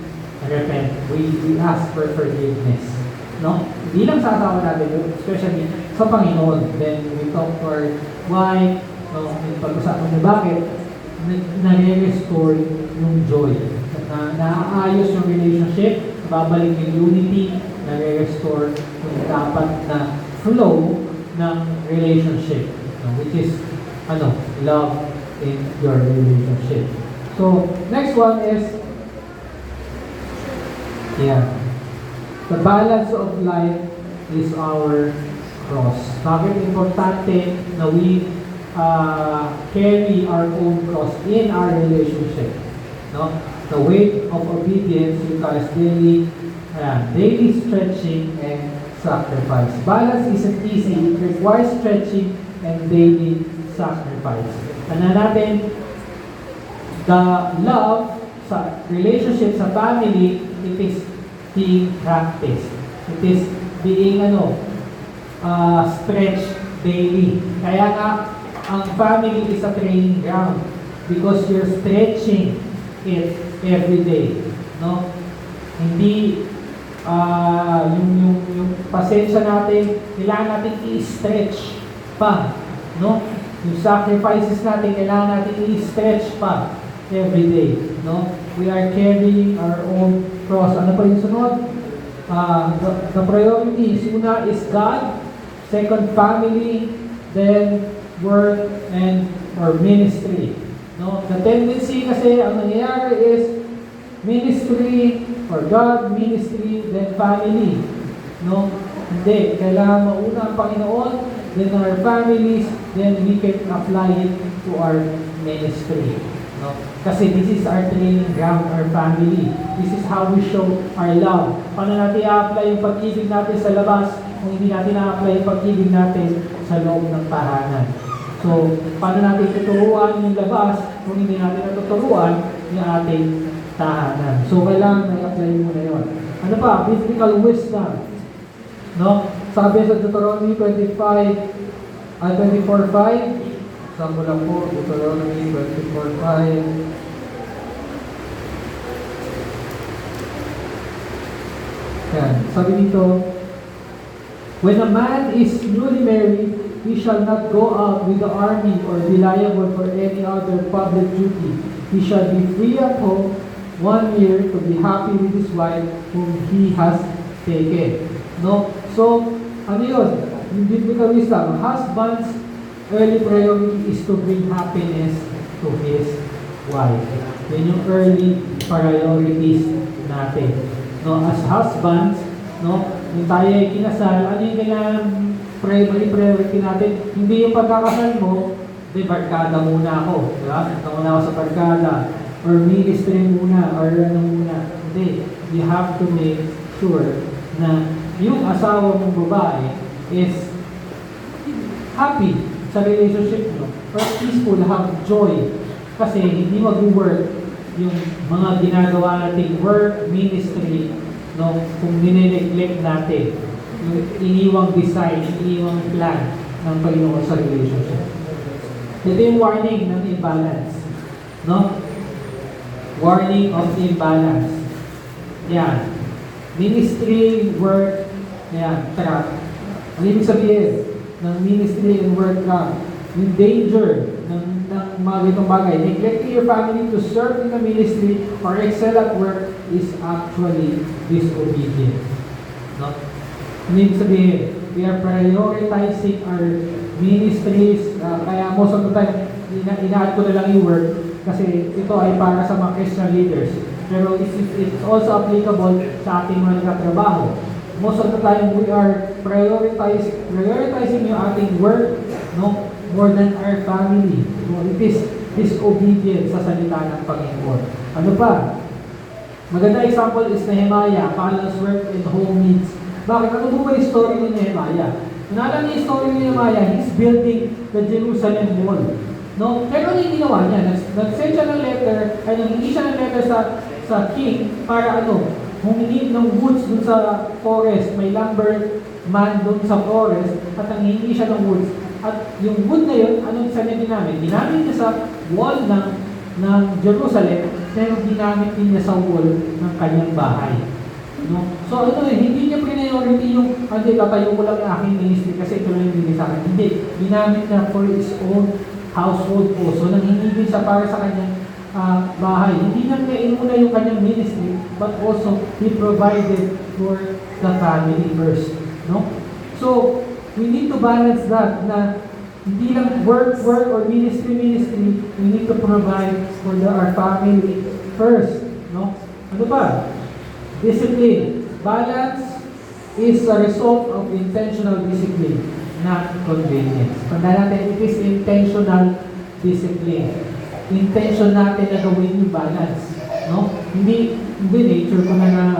repent. We ask for forgiveness. No? Hindi lang sa asawa natin, especially sa Panginoon. Then we talk to our wife, no? Pag-usapan na bakit nare-restore yung joy. Naaayos yung relationship, babalik yung unity, nare-restore yung dapat na flow ng relationship, which is love in your relationship. So, next one is the balance of life is our cross. Bakit importante na we carry our own cross in our relationship? No? The weight of obedience requires daily stretching and sacrifice. Balance isn't easy. It requires stretching and daily sacrifice. Ano natin, the love sa relationship, sa family, it is being practiced. It is being stretched daily. Kaya nga, ang family is a training ground because you're stretching it every day. No? Hindi yung pasensya natin, kailangan natin i-stretch pa. No? Yung sacrifices natin, kailangan natin i-stretch pa every day. No? We are carrying our own cross. Ano pa yung sunod? The priorities. Una is God. Second, family. Then, work or ministry. No? The tendency kasi, ang nangyayari is ministry or God, ministry, then family. No? Hindi. Kailangan mauna ang Panginoon, then our families, then we can apply it to our ministry. No? Kasi this is our training ground, our family. This is how we show our love. Paano natin i-apply yung pag-ibig natin sa labas kung hindi natin i-apply yung pag-ibig natin sa loob ng tahanan? So, paano natin tuturuan yung labas kung hindi natin natuturuan yung ating tahanan? So, kailangan may apply mo na yun. Ano pa? Biblical wisdom. No? Sabi sa Deuteronomy 24:5, sample lang po, Deuteronomy 24:5. Yan. Sabi dito, when a man is newly married, he shall not go out with the army or be liable for any other public duty. He shall be free at home 1 year to be happy with his wife whom he has taken. No? So, ano yun? Yung biblical wisdom, husband's early priority is to bring happiness to his wife. Yun yung early priorities natin. No, as husbands, no, yung tayo ay kinasal, ano yung kailangan priority natin? Hindi yung pagkakasal mo, barkada muna ako, di ba? Muna ako sa barkada, or ministry muna, or ano muna. Hindi. You have to make sure na yung asawa mong babae is happy sa relationship mo, or peaceful, have joy. Kasi hindi mag-work yung mga ginagawa nating work, ministry, no, kung nine-neglect natin yung iniwang design, iniwang plan ng Panginoon sa relationship. Ito yung warning ng imbalance. No? Warning of imbalance. Yan. Ministry, work, yan, trap. Ano ibig sabihin ng ministry and work trap? Yung danger ng mga ganitong bagay. Neglecting your family to serve in the ministry or excel at work is actually disobedience. No? Ano ibig sabihin? We are prioritizing our ministries. Kaya most of the time, ina-add ko na lang yung work kasi ito ay para sa mga Christian leaders. Pero it's also applicable sa ating mga nagtatrabaho. Most of the time, we are prioritizing yung ating work, no, more than our family. So, it is disobedience sa salita ng Panginoon. Ano pa? Maganda example is Nehemiah, balance work and home needs. Bakit? Ano po ba yung story ni Nehemiah? Naalala niyo yung story ni Nehemiah, he's building the Jerusalem wall. No? Pero ano yung ginawa niya? Nag-send siya ng letter, ay nanghingi siya ng letter sa king para humingi ng woods dun sa forest. May lumber man dun sa forest at nanghingi siya ng woods. At yung wood na yun, anong isa niya ginamit? Ginamit niya sa wall ng Jerusalem, pero ginamit din niya sa wall ng kanyang bahay. No? So hindi niya priority yung tatayo ko lang yung aking ministry kasi ito lang yung bigay sa akin. Hindi. Ginamit niya for his own household po. So nanghingi din siya para sa kanyang bahay. Hindi niya inuna yung kanyang ministry, but also he provided for the family first. No? So we need to balance that na hindi lang work or ministry. We need to provide for our family first. No? Ano pa? Discipline. Balance is a result of intentional discipline, not convenience. Tandaan natin, it is intentional discipline. Intention natin na gawin yung balance. No? Hindi nature ko na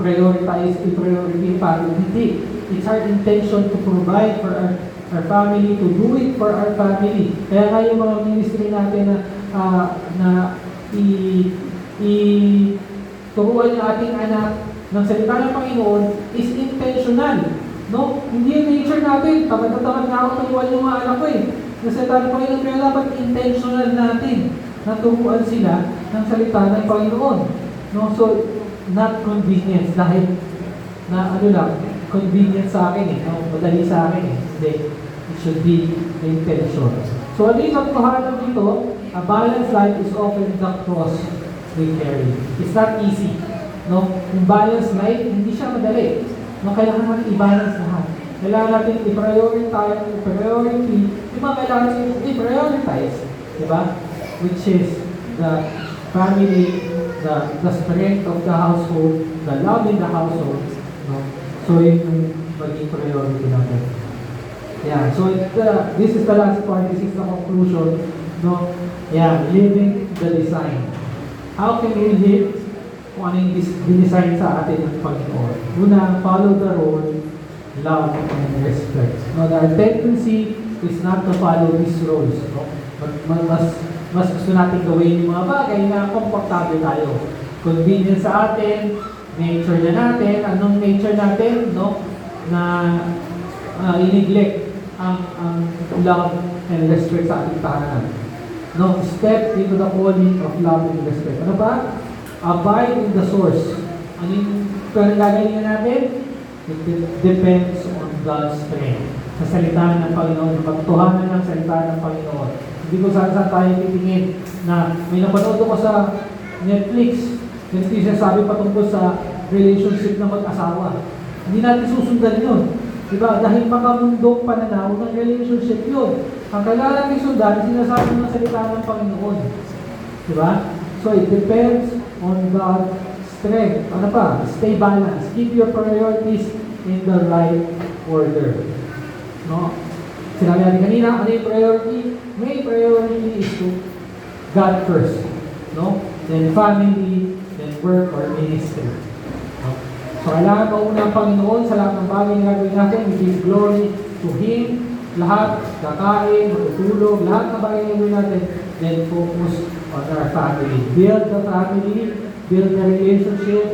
prioritize, i-priority pa. Hindi. It's our intention to provide for our family, to do it for our family. Kaya nga yung mga ministry natin na turuan yung ating anak ng salita ng Panginoon is intentional. No? Hindi yung nature natin. Tamad na ako turuan yung mga anak ko ng salita ng Panginoon. Kaya dapat intentional natin na turuan sila ng salita ng Panginoon. No? So, not convenience. Dahil convenience sa akin no? Madali sa akin Hindi. It should be intention. So, ano yung katotohanan dito? A balanced life is often the cross we carry. It's not easy. No? Yung balanced life, hindi siya madali. No? Kailangan natin i-balance lahat. Kailangan natin i-prioritize. Diba? Which is the family, the strength of the household, the love in the household. No? So, yun yung maging priority natin. Yeah, so this is the last part. This is the conclusion. No? Yeah, living the design. How can we live kung ano yung dinesign sa atin ng Panginoon? Una, follow the role, love, and respect. No, our tendency is not to follow these roles. No? Mas gusto natin gawin yung mga bagay na komportable tayo. Convenience sa atin, nature na natin, anong nature natin, no? Na i-neglect ang love and respect sa ating tahanan. No, step into the calling of love and respect. Ano ba? Abide in the source. Ano yung gagawin natin? It depends on God's strength. Sa salita ng Panginoon, sa katotohanan ng salita ng Panginoon. Hindi ko saan tayo titingin na may napanood ko sa Netflix. Ganito yung sabi patungkol sa relationship ng mag-asawa. Hindi natin susundan yun. Diba? Dahil makamundong pananaw ng relationship yun. Ang kailangan natin sundan, sinasabi ng salita ng Panginoon. Diba? So it depends on God's strength. Ano pa? Stay balanced. Keep your priorities in the right order. No? Sinabi natin kanina, ano yung priority? May priority is to God first. No? Then family, then work or ministry. No? So kailangan mauna ang Panginoon sa lahat ng bagay na gagawin natin. We give glory to Him. Lahat, kakain, matutulog, lahat ng bagay na gagawin natin. Then focus on our family. Build the family, build the relationship,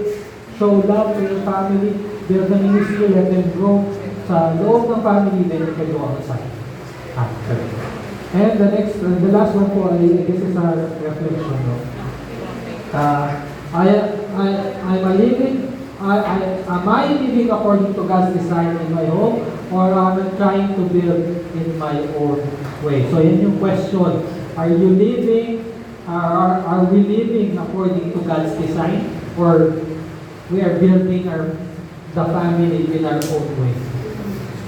show love to your family, build the ministry, let them grow sa loob ng family, then you can go outside after. And the last one po, I guess is a reflection. No? Am I living according to God's design in my home, or am I trying to build in my own way? So yan yung question. Are we living according to God's design, or we are building the family in our own way?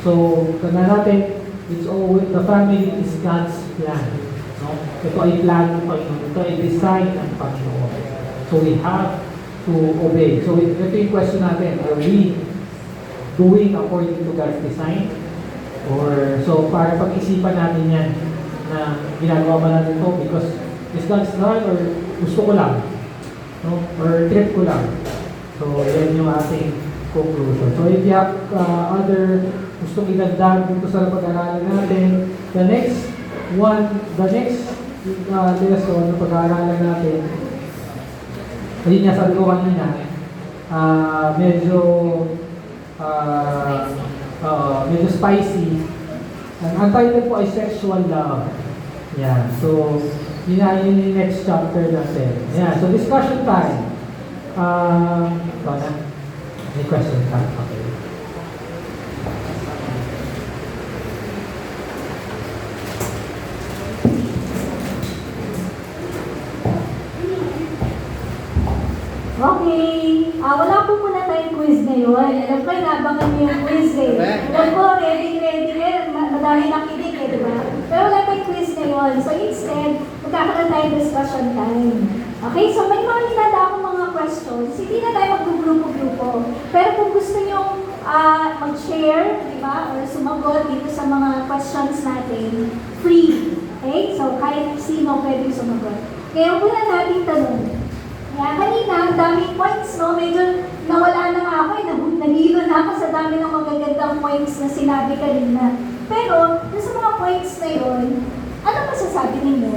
So, tanda natin, it's always, the family is God's plan. No? Ito ay plan ng Panginoon. Ito ay design ng Panginoon. So, we have to obey. So, ito yung question natin. Are we doing according to God's design? Or, so, para pag-isipan natin yan na ginagawa ba natin ito because is God's design or gusto ko lang? No? Or trip ko lang? So, yan yung ating conclusion. So, if you have other gustong idagdag dito sa pag-aaralan natin. The next lesson na pag-aaralan natin, ayun nga sabi ko kanina, medyo spicy. Ang title po ay Sexual Love. Yeah, so yun yung next chapter natin. Yeah, so discussion time. Ikaw na? May question ka? Okay.
Okay. Wala po muna tayong quiz ngayon. Alam ko, inabangan niyo yung quiz eh. Alam ko, ready eh. Madami nakinig eh, di ba? Pero wala tayong quiz ngayon. So instead, magkakaroon tayong discussion time. Okay, so may mga hinada akong mga questions. Hindi na tayo mag-grupo-grupo. Pero kung gusto niyo mag-share, di ba, or sumagot dito sa mga questions natin, free. Okay? So kahit sino pwede sumagot. Kaya una nating tanong. Kaya kanina, ang daming points, no? Medyo nawala na nga ako, nahilo na ako sa dami ng magagandang points na sinabi kanina. Pero, dun sa mga points na yun, ano masasabi ninyo?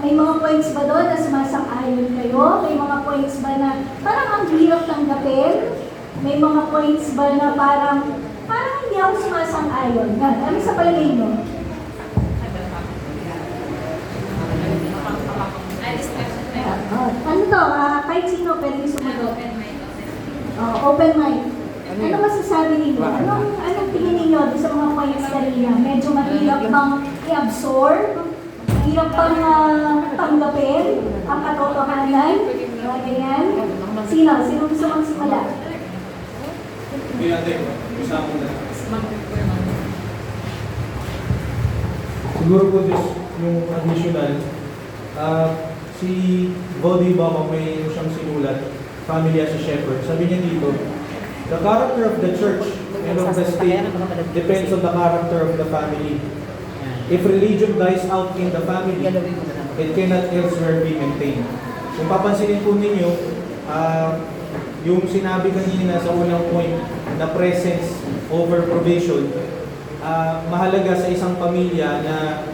May mga points ba doon na sumasang-ayon kayo? May mga points ba na parang ang hirap tanggapin? May mga points ba na parang hindi ako sumasang-ayon? Ano sa palagay nyo? Ano to? Kahit sino pwede sumagot. Open mic. Ano masasabi ninyo? Anong tingin ninyo sa mga points kanina? Medyo mahirap bang i-absorb? Mahirap bang tanggapin ang katotohanan? Ganyan. Sino? Sino gusto magsimula?
Hindi natin, isa mo na. Siguro po yung additional, si Body Baba may siyang sinulat, Family as a Shepherd. Sabi niya dito, the character of the church and of the state depends on the character of the family. If religion dies out in the family, it cannot elsewhere be maintained. Kung papansinin po ninyo, yung sinabi kanina sa unang point na presence over provision, mahalaga sa isang pamilya na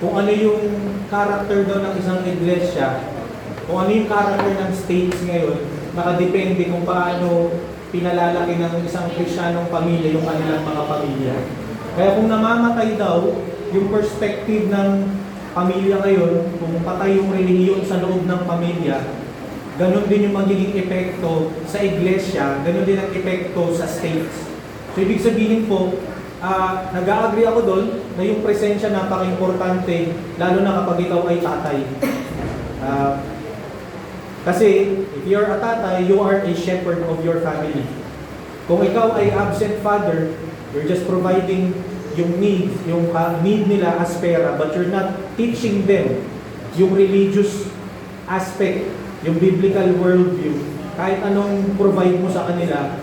kung ano yung character daw ng isang iglesia, kung ano yung character ng states ngayon, nakadepende kung paano pinalalaki ng isang Krisyanong pamilya yung kanilang mga pamilya. Kaya kung namamatay daw, yung perspective ng pamilya ngayon, kung patay yung relihiyon sa loob ng pamilya, ganun din yung magiging epekto sa iglesia, ganun din ang epekto sa states. So ibig sabihin po, nag-a-agree ako doon na yung presensya napaka-importante, lalo na kapag ikaw ay tatay. Kasi if you're a tatay, you are a shepherd of your family. Kung ikaw ay absent father, you're just providing yung need nila as pera, but you're not teaching them yung religious aspect, yung biblical worldview. Kahit anong provide mo sa kanila,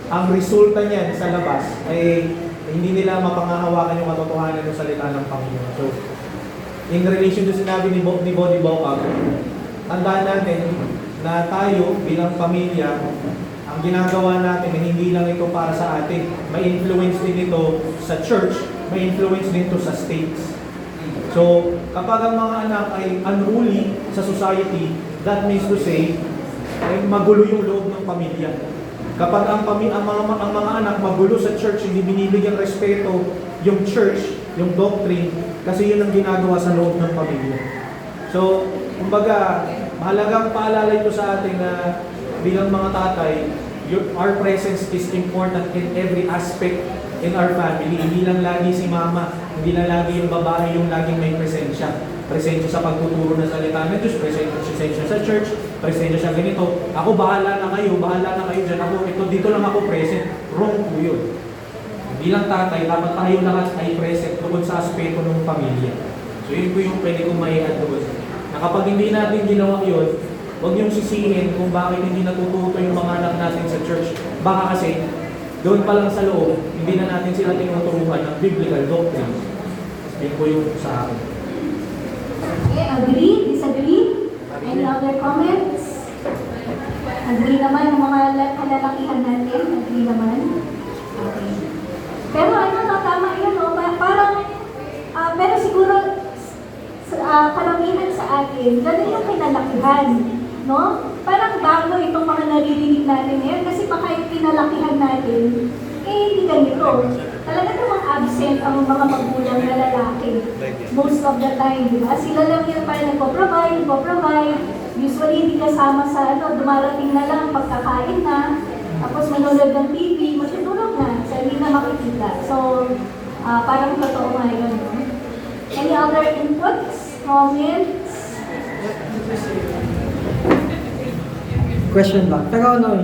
ang resulta niyan sa labas ay hindi nila mapangahawakan yung katotohanan ng salita ng Panginoon. So, in relation to sinabi ni Body Baucag, tandaan natin na tayo bilang pamilya, ang ginagawa natin ay hindi lang ito para sa atin. May influence din ito sa church, may influence din ito sa states. So, kapag ang mga anak ay unruly sa society, that means to say, ay magulo yung loob ng pamilya. Kapag ang mga anak magulo sa church, hindi binibigyang respeto yung church, yung doctrine, kasi yun ang ginagawa sa loob ng pamilya. So, kumbaga, mahalagang paalala ito sa atin na bilang mga tatay, our presence is important in every aspect in our family. Hindi lang lagi si mama, hindi lang lagi yung babae yung laging may presensya. Presensya sa pagtuturo ng salita ng Diyos, presensya sa church, presensya siya ganito. Ako bahala na kayo dyan. Dito lang ako present. Wrong po yun. Bilang tatay, dapat tayo lahat ay present tungkol sa aspeto ng pamilya. So yun po yung pwede kong mai-add doon. Na kapag hindi natin ginawa yun, huwag niyong sisihin kung bakit hindi natututo yung mga anak natin sa church. Baka kasi, doon pa lang sa loob, hindi na natin sila tinuturuan ng biblical doctrine. Yun po yung sa akin.
Okay, agree? Disagree? Any other comments? Agree naman ang mga kalalakihan natin? Agree naman? karamihan sa atin, ganun yung kinalakihan. No? Parang bago itong mga naririnig natin ngayon kasi baka yung kinalakihan natin, hindi ganito. Talaga namang absent ang mga magulang na lalaki. Most of the time, di ba? Sila lang yung parang nagpo-provide. Usually, hindi kasama sa dumarating na lang, pagkakain na, tapos manonood ng TV, matutulog na, so hindi na makikita. So, parang totoo nga yun. No? Any other inputs, comments?
Question lang. Pero ano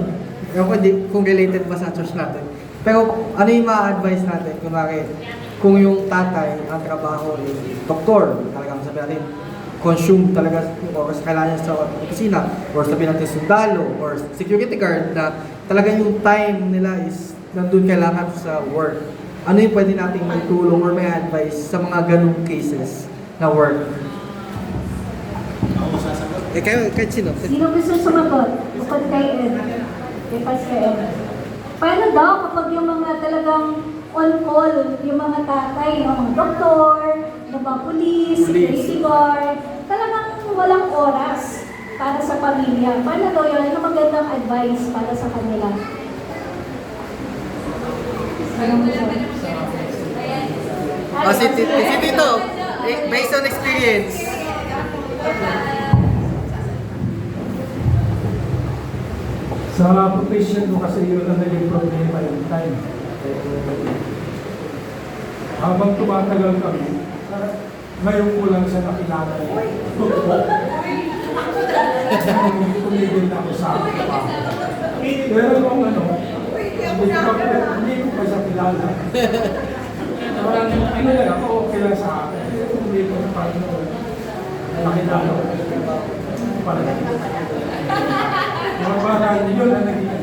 ewan ko kung related ba sa church natin. Pero ano yung ma-advise natin? Kunwari, kung yung tatay, ang trabaho is doktor, talagang sabi natin, consume talaga yung oras kailangan niya sa opisina, or sabi natin sundalo, or security guard, na talaga yung time nila is nandun kailangan sa work. Ano yung pwede nating may tulong or may advice sa mga ganung cases na work?
Ako sasagot.
Kahit sino?
Sino gusto sumagot? Bukod kay Ed. Kay Pastor Ed. Paano daw kapag yung mga talagang on-call, yung mga tatay, yung mga doktor, yung mga police, security guard, talagang walang oras para sa pamilya. Paano daw yun? Ano magandang advice para sa kanila?
Si Tito, based on experience.
Sa profession ko kasi yun ang naging problema yung time. Habang tumatagal kami, ngayon ko lang siya nakilala yung totoo. Tumigil na ako sa akin. Pero kung hindi ko pa siya kilala. Ano lang ako, okay lang sa akin. Hindi ko na parang nakilala ko. Parang mga parang yun ang naging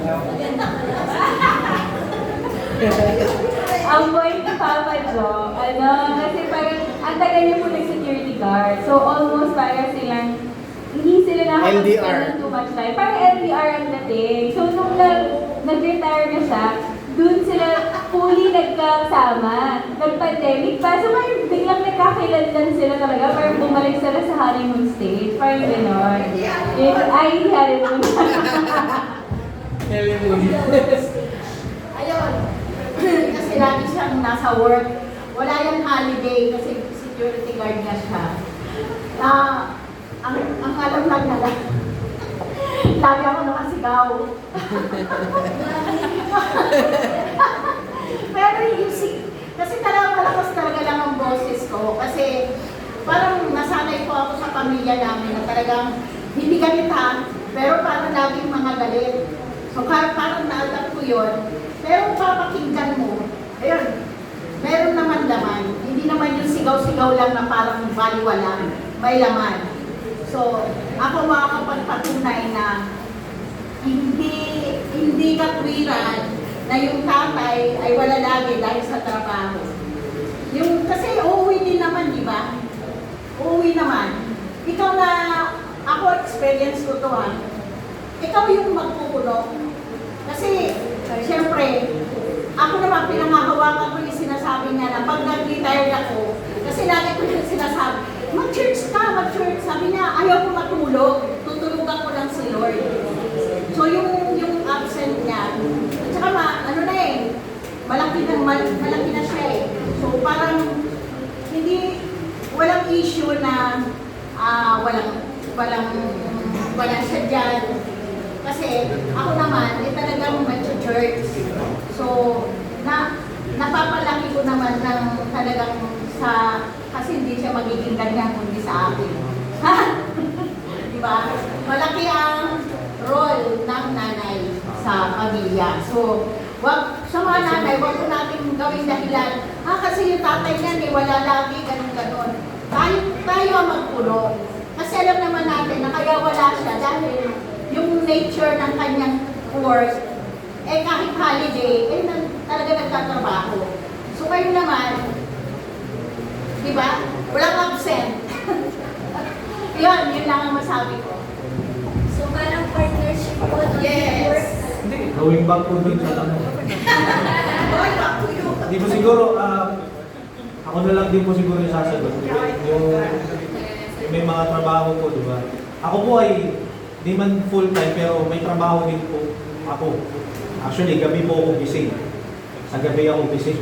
Ang point ni Papa Joe, kasi parang ang tagal niya po nag-security guard. So almost parang silang, hindi sila nakapag-spend ng too much time. Parang LDR ang dating. So nung nag-retire na siya, dun sila fully nagkasama. Nag-pandemic pa. So parang biglang nagkakilanlan sila talaga. Parang bumalik sila sa honeymoon stage. Parang gano'n. Ay, honeymoon.
Ayun. Kasi lagi siyang nasa work. Wala yung holiday kasi security guard niya siya. Ang alam lang nila, lagi ako nakasigaw. Pero kasi talagang malakas talaga lang ang boses ko. Kasi parang nasanay ko ako sa pamilya namin na talagang hindi ganita, pero parang laging mga galit. So parang na-adapt ko yun. Pero papakinggan mo, ayun, meron naman laman. Hindi naman yung sigaw-sigaw lang na parang baliwala, may laman. So, ako makakapagpatunay na hindi katwiran na yung tatay ay wala lagi dahil sa trabaho. Kasi uuwi din naman, di ba? Uuwi naman. Ikaw na, ako experience ko to ha, ikaw yung magkukulong. Kasi, siyempre, ako naman pinangahawakan ko yung sinasabi niya na pag nag-retired ako, kasi lagi ko yung sinasabi, mag-church ka, mag-church. Sabi niya, ayaw ko matulog, tutulugan ko lang si Lord. So yung absent niya, at saka malaki na siya eh. So parang, walang issue na walang siya dyan. Kasi ako naman, talagang mag-church. So, napapalaki ko naman ng talagang kasi hindi siya magiging ganyan kundi sa akin. Diba? Malaki ang role ng nanay sa pamilya. So, sa mga nanay, wag ko natin gawing dahilan. Kasi yung tatay niyan, wala lagi, ganun-ganun. Tayo ang magpulong. Kasi alam naman natin na kaya wala siya dahil yung nature ng kanyang work, kahit holiday, talaga nagtatrabaho. So kayo naman, di ba? Walang absent. yun lang ang masabi ko.
So parang partnership po.
Yes.
Hindi, going back po dun sa tanong. Hindi po siguro, ako na lang din po siguro yung sasagot. may mga trabaho po, di ba? Ako po ay di man full-time pero may trabaho din po ako. Actually, gabi po ako gising. Sa gabi ako gising.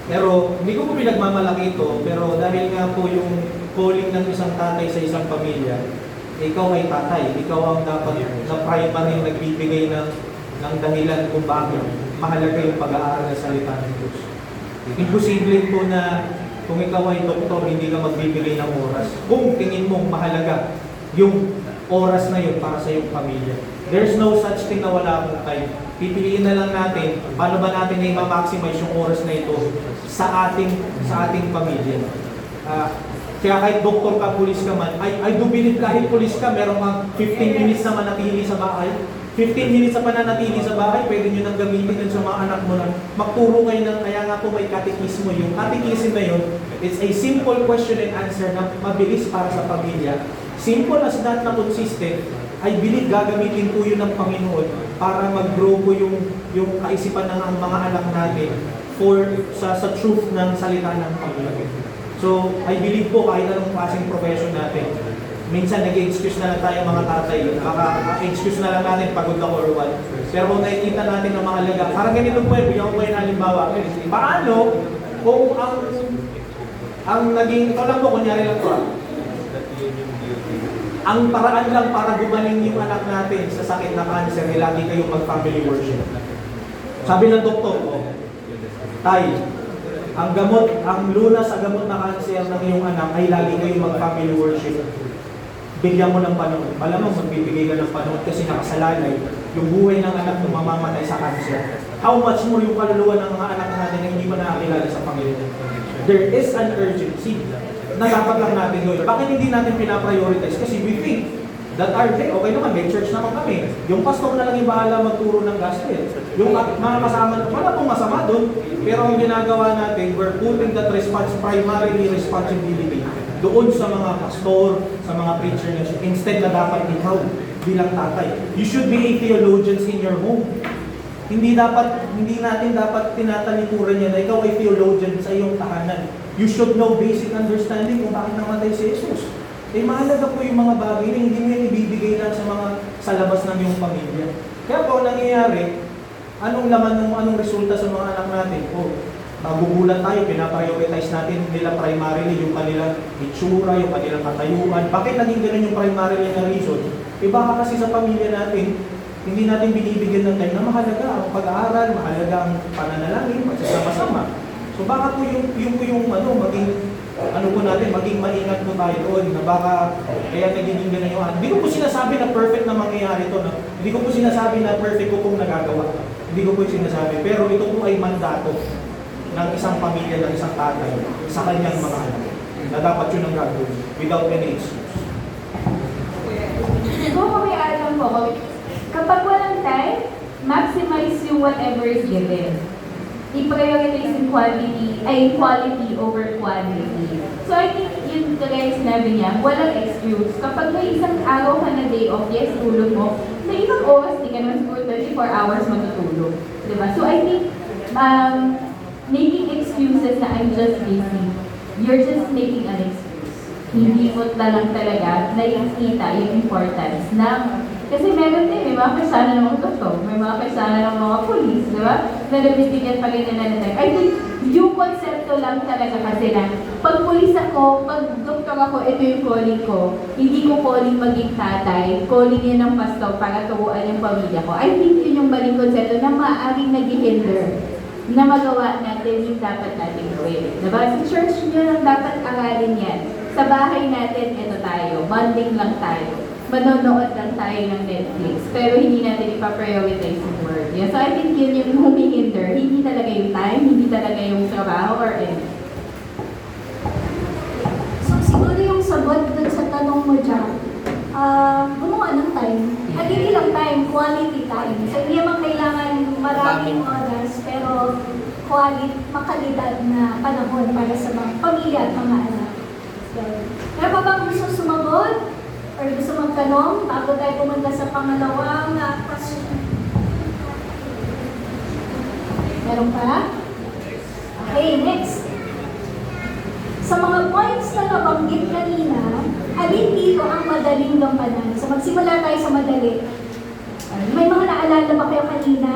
Pero hindi ko po pinagmamalaki ito, pero dahil nga po yung calling ng isang tatay sa isang pamilya, ikaw ay tatay, ikaw ang dapat na primary nagbibigay ng dahilan kung bakit mahalaga yung pag-aaral ng salita ng Diyos. Imposible po na kung ikaw ay doktor, hindi ka magbibigay ng oras. Kung tingin mong mahalaga yung oras na yun para sa iyong pamilya. There's no such thing na wala akong time. Pipiliin na lang natin paano ba natin na i-maximize yung oras na ito sa ating pamilya. Kaya kahit doktor ka, pulis ka man, I do believe kahit pulis ka, meron kang 15 minutes na manatili sa bahay. 15 minutes sa pananatili sa bahay, pwede nyo nang gamitin dun sa mga anak mo na magturo kayo ng, kaya nga po may katekismo. Yung katekism na yun, it's a simple question and answer na mabilis para sa pamilya. Simple as that na consistent, I believe gagamitin po yun ng Panginoon para mag-grow po yung kaisipan ng mga anak natin sa truth ng salita ng Panginoon. So, I believe po kahit anong klaseng profession natin, minsan nag-excuse na lang tayo mga tatay, excuse na lang natin pagod ako or what. Pero kung nakikita natin na mahalaga, parang ganito po bigyan ko po yung halimbawa. Paano kung ang naging, ito lang po, kunyari lang po, ang paraan lang para gumaling yung anak natin sa sakit na cancer, ay lagi kayong mag-family worship. Sabi ng doktor, tay, ang lunas sa gamot na cancer ng iyong anak ay lagi kayong mag-family worship. Bigyan mo ng panahon. Malamang magbibigay ka ng panahon kasi nakasalalay yung buhay ng anak mo mamamatay sa cancer. How much more yung kaluluwa ng mga anak natin na hindi pa nakakilala sa Panginoon. There is an urgency na dapat lang natin gawin. Bakit hindi natin pinaprioritize? Kasi we think that our day, okay naman, may church naman kami. Yung pastor na lang yung bahala magturo ng gospel. Yung mga kasama, wala pong masama doon. Pero ang ginagawa natin, we're putting that primarily responsibility doon sa mga pastor, sa mga preacher na instead na dapat ikaw bilang tatay. You should be a theologian in your home. Hindi natin dapat tinatalikuran niya na ikaw ay theologian sa iyong tahanan. You should know basic understanding kung bakit namatay si Jesus. Mahalaga po yung mga bagay na hindi mo yan ibibigay lang sa labas ng iyong pamilya. Kaya po, nangyayari, anong resulta sa mga anak natin? Magugulat tayo, pinaprioritize natin nila primarily yung kanilang itsura, yung kanilang katayuan. Bakit naging ganun yung primarily na reason? Baka kasi sa pamilya natin, hindi natin binibigyan ng time na mahalaga ang pag-aaral, mahalaga ang pananalangin, magsasama-sama. So baka po maging maingat po tayo doon na baka kaya nagiging ganun yung Hindi ko po sinasabi na perfect na mangyayari ito. No? Hindi ko po sinasabi na perfect ko pong nagagawa. Hindi ko po sinasabi. Pero ito po ay mandato ng isang pamilya, ng isang tatay sa kanyang mga anak. Na dapat yun ang gagawin without any excuse.
Siguro kami alam po, kapag walang time, maximize yung whatever is given. I-prioritize yung quality over quantity. So I think yun kagaya sinabi niya, walang excuse. Kapag may isang araw ka na day off, yes, tulog mo, sa ibang oras, di ka naman siguro 24 hours matutulog. Diba? So I think, making excuses na I'm just busy, you're just making an excuse. Hindi mo lang talaga nakikita yung importance ng kasi meron din, may mga kasana ng mga doktor, may mga kasana ng mga police, di ba? Na nabibigyan pa rin nila ng time. I think yung konsepto lang talaga kasi na pag police ako, pag doktor ako, ito yung calling ko. Hindi ko calling maging tatay, calling yun ng pastor para turuan yung pamilya ko. I think yun yung maling konsepto na maaaring nag-hinder na magawa natin yung dapat natin gawin. Diba? Sa church nyo lang dapat aralin yan. Sa bahay natin, ito tayo, bonding lang tayo. Manonood lang tayo ng Netflix, pero hindi natin ipa-prioritize yung word. Yeah, so I think yun yung humihinder. Hindi talaga yung time, hindi talaga yung trabaho or anything.
So siguro yung sagot dun sa tanong mo dyan, gumawa ng time. At hindi lang time, quality time. So hindi naman kailangan maraming oras, pero makalidad na panahon para sa mga pamilya at mga anak. So, pero pa bang gusto sumagot? Or gusto magtanong bago tayo pumunta sa pangalawang question? Meron pa? Okay, next. Sa mga points na nabanggit kanina, alin dito ang madaling gampanan? So magsimula tayo sa madali. May mga naalala ba kayo kanina?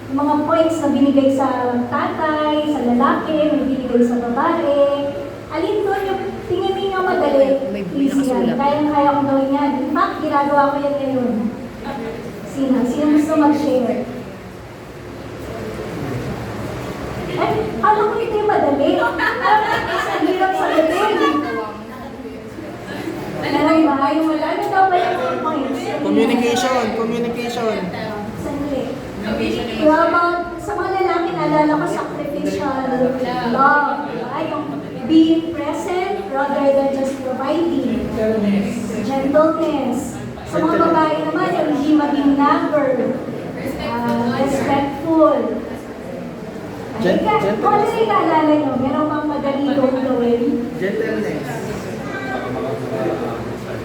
Yung mga points na binigay sa tatay, sa lalaki, may binigay sa babae. Alin doon yung tingin ninyo madali? Easy yan. Kaya kong gawin yan. In fact, ginagawa ko yan ngayon. Sino gusto mag-share? Ay, alam ko ito yung madali. Ang hirap sagutin. Meron ba? Yung wala na daw ba yung points?
Communication.
Sandali. Sa mga lalaki, naalala ko sacrificial love. Diba? Yung being present rather than just providing. Gentleness. Sa mga babae naman, yung hindi maging lover. Respectful. Kung ano yung naalala nyo, meron bang madali kong gawin?
Gentleness.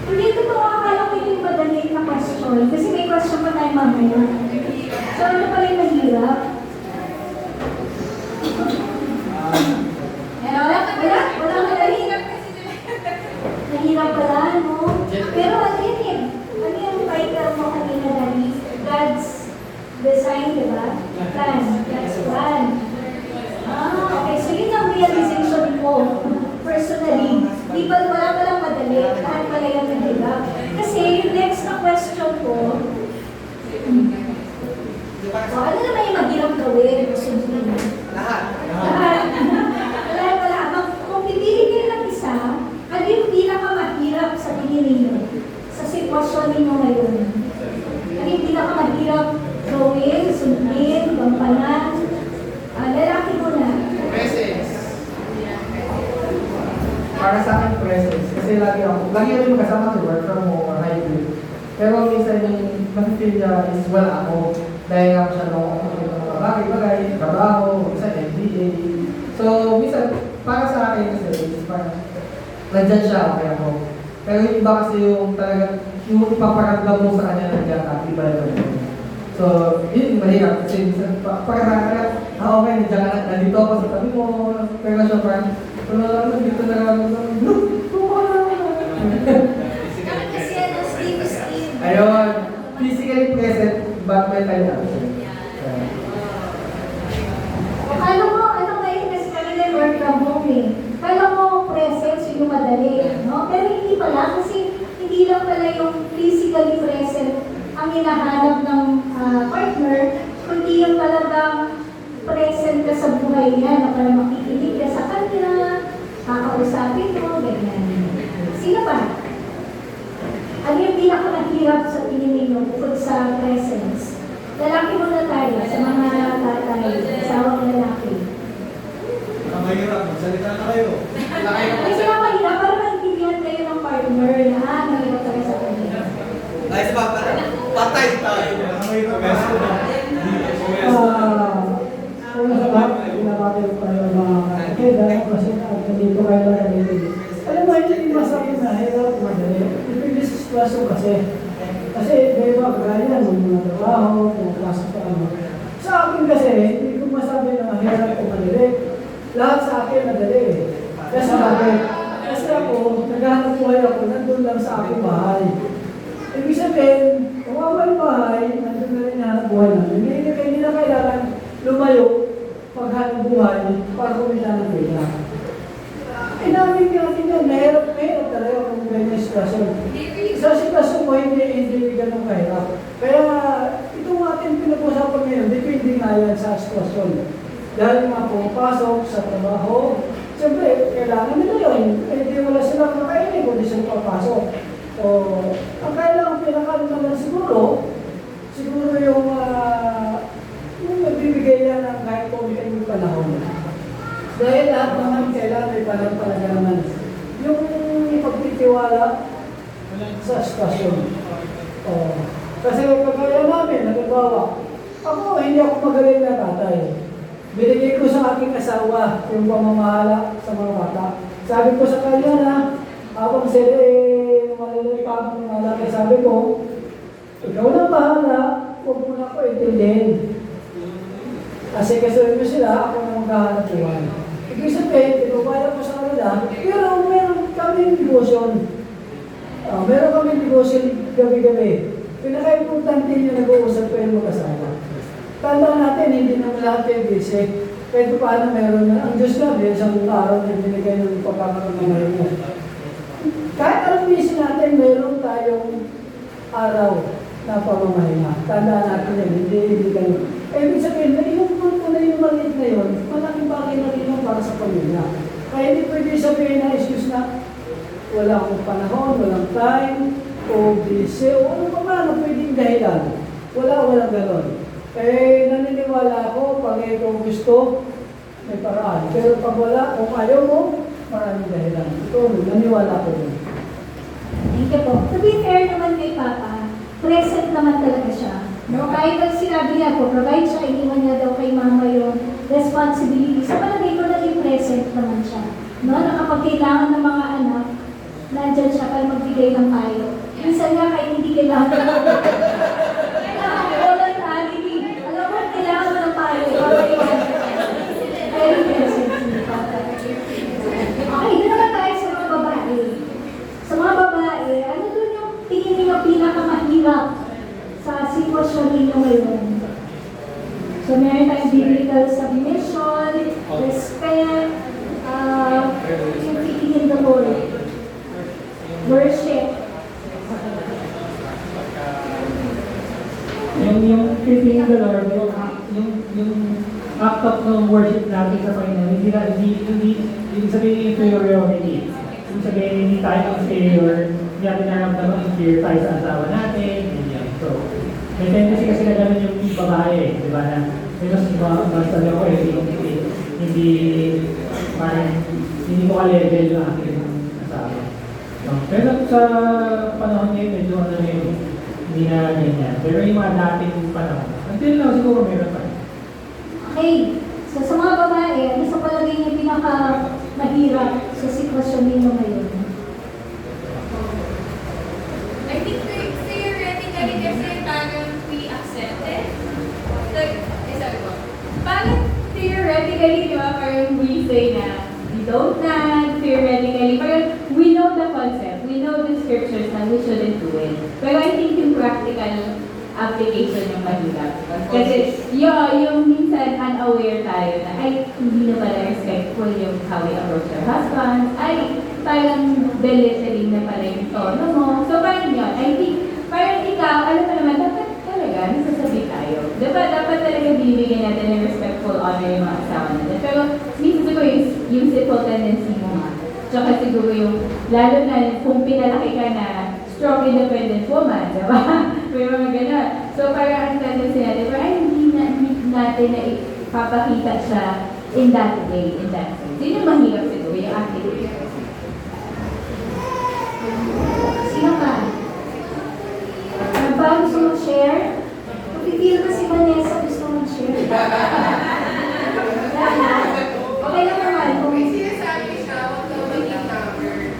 Hindi ko ito akala ko yung madali na question. Kasi may question pa tayo mamaya. So ano pala yung mahirap? Wala madali. Mahirap pala, no? Pero ano yun eh? Ano yung title mo kanina, Dani? God's design, di ba? Plan. God's plan. Okay. So yun ang realization ko. Personally. Di ba wala palang madali? Lahat pala yung mahirap. Kasi yung next na question ko, ano naman yung mahirap gawin? Sundin.
Lahat.
Wala. Kung pipili kayo ng isa, ano yung pinakamahirap sa tingin ninyo? Sa sitwasyon ninyo ngayon? Ano yung pinakamahirap gawin, sundin, gampanan? Lalaki muna.
Presence. Para sa akin, presence. Kasi lagi kami kasama sa work from home or hybrid. Pero minsan yung mag-feel niya is wala ako. Dahil nga siya nung mga bagay-bagay, trabaho, minsan MBA. So, minsan, para sa akin kasi, is parang nandyan siya, okay ako. Pero yung iba kasi yung talagang, yung ipaparamdam mo sa kanya nandiyan ka, iba naman. So, yun yung mahirap kasi minsan, parang okay, nandiyan ka, nandito ako sa tabi mo, pero siya parang, wala lang, dito na lang,
Kasi ano, Steve.
ayun, physically present, but mentally absent.
Akala mo, ano kayo kasi kanina work from home eh. Akala mo presence yung madali, no? Pero hindi pala kasi hindi lang pala yung physically present ang hinahanap ng partner, kundi yung talagang present ka sa buhay niya, na parang makikinig ka sa kanya, kakausapin mo, ganyan. Sino ba? Ano yung pinakamahirap sa tingin ninyo bukod sa presence? Lalaki muna tayo sa mga tatay, asawang lalaki.
Ang mahirap, magsalita na kayo.
Kasi nga mahirap para maintindihan kayo ng partner na mahirap tayo sa kanya.
Ay, sa papa, patay tayo.
Ang mahirap, besto na.
Pinapatay ko kayo mga kapatid kasi nandito kayo lang nalilili. Alam mo, hindi masabi na hirap madali. Depende sa sitwasyon kasi. Kasi, di ba, kagaya ng mga trabaho, mga klase pa ano. Sa akin kasi, hindi ko masabi na mahirap o madali. Lahat sa akin madali. Kasi bakit? Kasi ako, naghahanap buhay ako, nandun lang sa aking bahay. Ibig sabihin, kawawa yung bahay, nandun na rin nahanap buhay namin. Hindi na kailangan lumayo paghanap buhay para kumita ng pera. Inamin natin yan, mahirap talaga kung ganyan sitwasyon. Sa sitwasyon mo, hindi ganun kahirap. Kaya itong ating pinag-usapan ngayon, depende nga yan sa sitwasyon. Dahil mga pumapasok sa trabaho, siyempre, kailangan nila yun. Hindi wala silang makainin kung di sila papasok. O, ang kailangan pinakain naman siguro yung magbibigay yan ng kahit konting panahon. Dahil lahat naman kailangan may panahon talaga naman. Yung pagtitiwala sa stasyon. Kasi kagaya namin, nagagawa. Ako, hindi ako magaling na tatay. Binigay ko sa aking asawa yung pamamahala sa mga bata. Sabi ko sa kanya na, habang sila malulay pa akong malaki, sabi ko, ikaw na bahala, huwag mo na ako intindihin. Kasi kasunod mo sila, ako na maghahanap buhay. Ibig sabihin, pinupaya ko sa kanila, pero meron kami devotion. Meron kami negosyo gabi-gabi. Pinaka-importante yung nag-uusap ko yung mag-asawa. Tandaan natin, hindi naman lahat kayo busy. Kahit paano meron na, ang Diyos lang, yung isang araw na binigay ng pagkakaroon ng ngayon mo. Kahit anong busy natin, meron tayong araw na pamamahinga. Tandaan natin yan, hindi ganun. Ibig sabihin, naiumpun ko na yung maliit na yun, malaking bagay na rin para sa pamilya. Kaya hindi pwede sabihin na excuse na wala akong panahon, walang time, o busy, o ano pa man, pwedeng dahilan. Walang ganon. Eh, naniniwala ako, pag ikaw gusto, may paraan. Pero pag wala, kung ayaw mo, maraming dahilan. Ito, naniwala ko dun.
Thank you po. To be fair naman kay Papa, present naman talaga siya. No? Kahit ang sinabi niya po, provide siya, iniwan niya daw kay Mama yung responsibility. So, palagay ko naging present naman siya. No? Na kapag kailangan ng mga anak, nandyan siya para magbigay ng payo. Minsan nga kahit hindi kailangan voluntarily. Alam mo, kailangan mo ng payo. Very present si Papa. Okay, doon naman tayo sa mga babae. Sa mga babae, ano doon yung tingin niyo pinakamahirap sa sitwasyon ninyo ngayon? So, meron tayong biblical submission, respect, yung fitting in the Lord, worship.
Yung fitting in the Lord, yung act of worship natin sa Panginoon, hindi sabihin inferiority. Ibig sabihin, hindi tayo inferior, hindi natin naramdaman inferior tayo sa asawa natin, ganyan. So, may tendency kasi na gano'n yung babae, di ba na, mas sabi ko hindi ko ka-level yung aking asawa. No? Pero sa panahon ngayon, medyo hindi na ganyan. Pero yung mga dating panahon, until now siguro meron pa.
Okay, so sa mga babae, ano sa palagay niyo pinaka-mahirap sa sitwasyon ninyo ngayon?
I think theoretically kasi parang we accept it. Like, sabi ko, parang theoretically, di ba, parang we say na we don't nag, theoretically, parang we know the concept, we know the scriptures na we shouldn't do it. Pero I think yung practical application yung mahirap. Kasi yung minsan unaware tayo na ay hindi na pala respectful yung how we approach our husbands, ay parang belittling na pala yung tono mo. So parang yun, I think parang ikaw, alam mo naman, dapat talaga nasasabi tayo. Diba, dapat talaga bibigyan natin ng respectful honor yung mga asawa natin. Pero minsan siguro yung simple tendency mo nga. Tsaka siguro yung, lalo na kung pinalaki ka na strong independent woman, diba? May mga gano'n. So parang ang tendency natin, pero ay hindi natin na ipapakita siya in that way, in that sense. Yun yung mahirap siguro, yung attitude.
Sino ka? Ba gusto mo share? Pag-feel ko si Vanessa gusto mo share. Okay lang naman. Kung
May sinasabi siya, huwag daw maging number.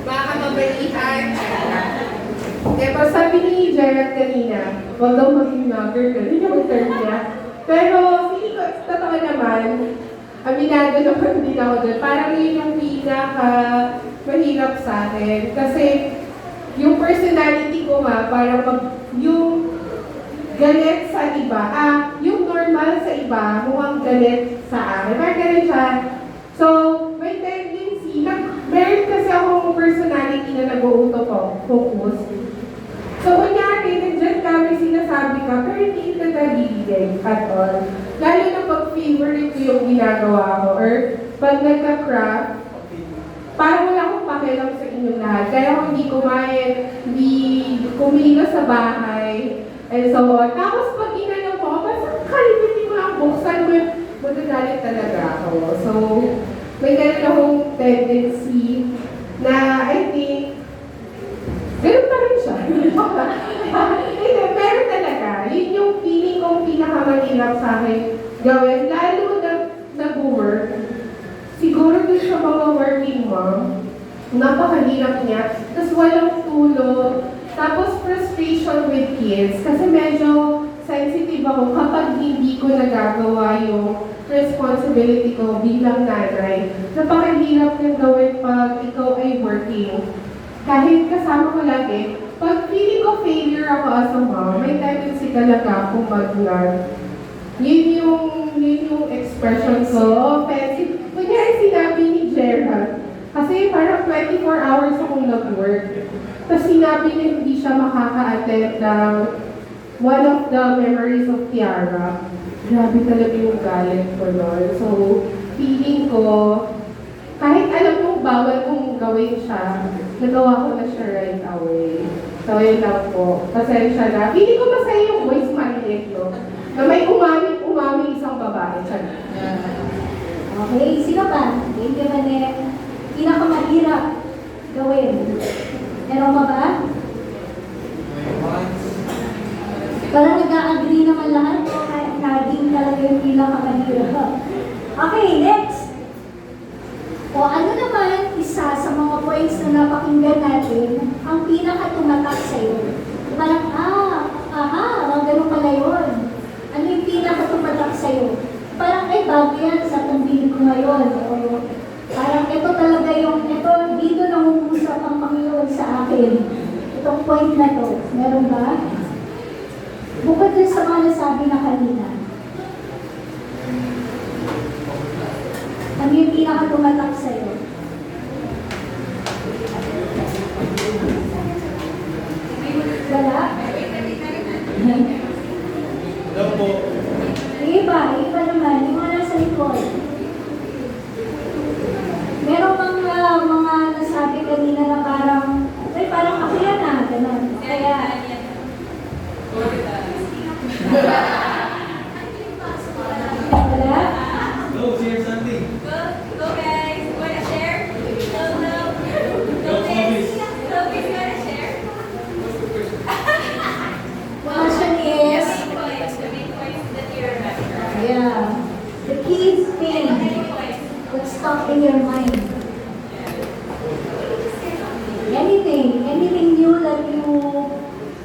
Baka mabalihan. Diba, sabi ni Gerald kanina, huwag daw maging nugger ka. Hindi yung term niya. Pero, feeling ko, totoo naman, aminado naman din ako dun. Parang yun yung mahirap sa akin. Kasi, yung personality ko nga, parang yung galit sa iba, yung normal sa iba, mukhang galit sa akin. Parang galit siya. So, may tendency, meron kasi akong personality na nag-auto-focus. So, kunyari, nandiyan kami sinasabi ka, pero hindi ka nagiging at all. Lalo na pag favorite ko yung ginagawa ko, or pag nagka-craft, parang wala akong pakialam sa inyong lahat. Kaya kung hindi kumain, hindi kumilos sa bahay, and so on. Tapos pag inano mo, basta kalimutin mo lang buksan mo, magagalit talaga ako. So, may ganun akong tendency na I think, ganun pa rin siya. Pero talaga, yun yung feeling kong pinakamahirap sa akin gawin. Lalo na work, siguro dun sa mga working mom, napakahirap niya. Tapos walang tulog. Tapos frustration with kids. Kasi medyo sensitive ako kapag hindi ko nagagawa yung responsibility ko bilang nanay. Napakahirap yung gawin pag ikaw ay working. Kahit kasama ko lagi, pag feeling ko failure ako as a mom, may tendency talaga akong mag-nag. Yun yung expression ko. Offensive. Kunyari sinabi ni Gerald, kasi parang 24 hours akong nag-work. Tapos sinabi niya hindi siya makaka-attend ng one of the memories of Tiara. Grabe talaga yung galit ko doon. So, feeling ko, kahit alam kong bawal kong gawin siya, nagawa ko na siya right away. So, yun lang po. Pasensya na. Feeling ko masaya yung voice maliit, no? Na may umami isang babae. Siya.
Okay, sino ba? Thank you, Manette. Pinakamahirap gawin. Meron pa ba? Parang nag-agree naman lahat. Naging talaga yung pinakamahirap. Okay, next. O ano naman, isa sa mga points na napakinggan natin, ang pinaka-tumatak sa'yo. Parang, ganun pala yun. Ano yung pinaka-tumatak sa'yo? Parang, bago yan sa pambilin ko ngayon. O, parang ito talaga dito nangungusap ang Panginoon sa akin. Itong point na to. Meron ba? Bukod din sa mga nasabi na kanina. Ano yung pinaka-tumatak sa'yo? Wala?
Hello po.
Iba naman. Yung mga nasa likod. Meron mga nasabi kanina na parang ako yan gano'n. Kaya, wala?
Go, share something.
Go guys! Wanna share? No.
Go, Sophie.
Sophie's gonna share.
Question is,
The main points that you remember.
yeah, the key thing that's stuck in your mind. Anything new that you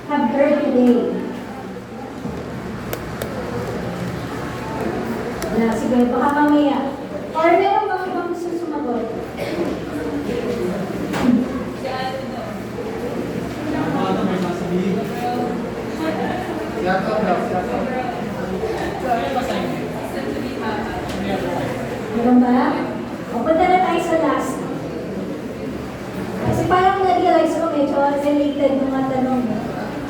have heard today. Sige, baka mamaya. Or meron bang ibang gusto sumagot?
Ano may sasabihin?
Meron ba? O, punta na tayo sa last. Kasi parang na-realize ko medyo related yung mga tanong.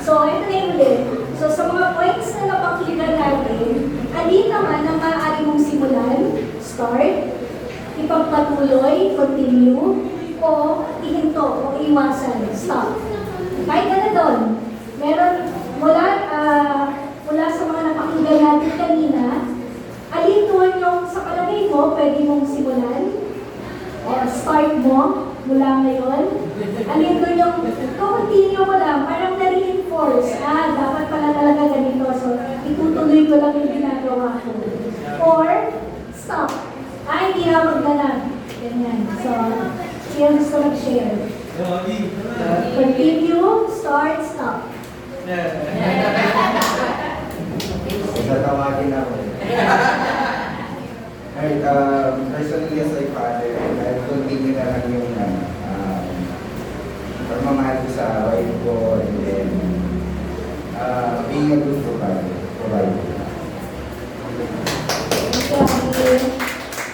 So, ito na yung ulit. So, sa mga points na napakinggan natin, alin naman ang maaari mong simulan, start, ipagpatuloy, continue, o ihinto, o iwasan, stop. Kahit na doon, meron mula sa mga napakinggan natin kanina, alin doon yung sa palagay mo, pwede mong simulan, o start mo, mula ngayon, alin doon yung continue mo lang, parang na-reinforce, dapat pala talaga ganito, so itutuloy ko lang yung ginagawa ko. Or, stop. Hindi na magdanag. Ganyan. So, siya gusto mag-share. Continue, start, stop.
Tatawagin ako. Personally as a father, I'll continue na lang yung pagmamahal ko sa wife ko and then being a good provider.
Okay.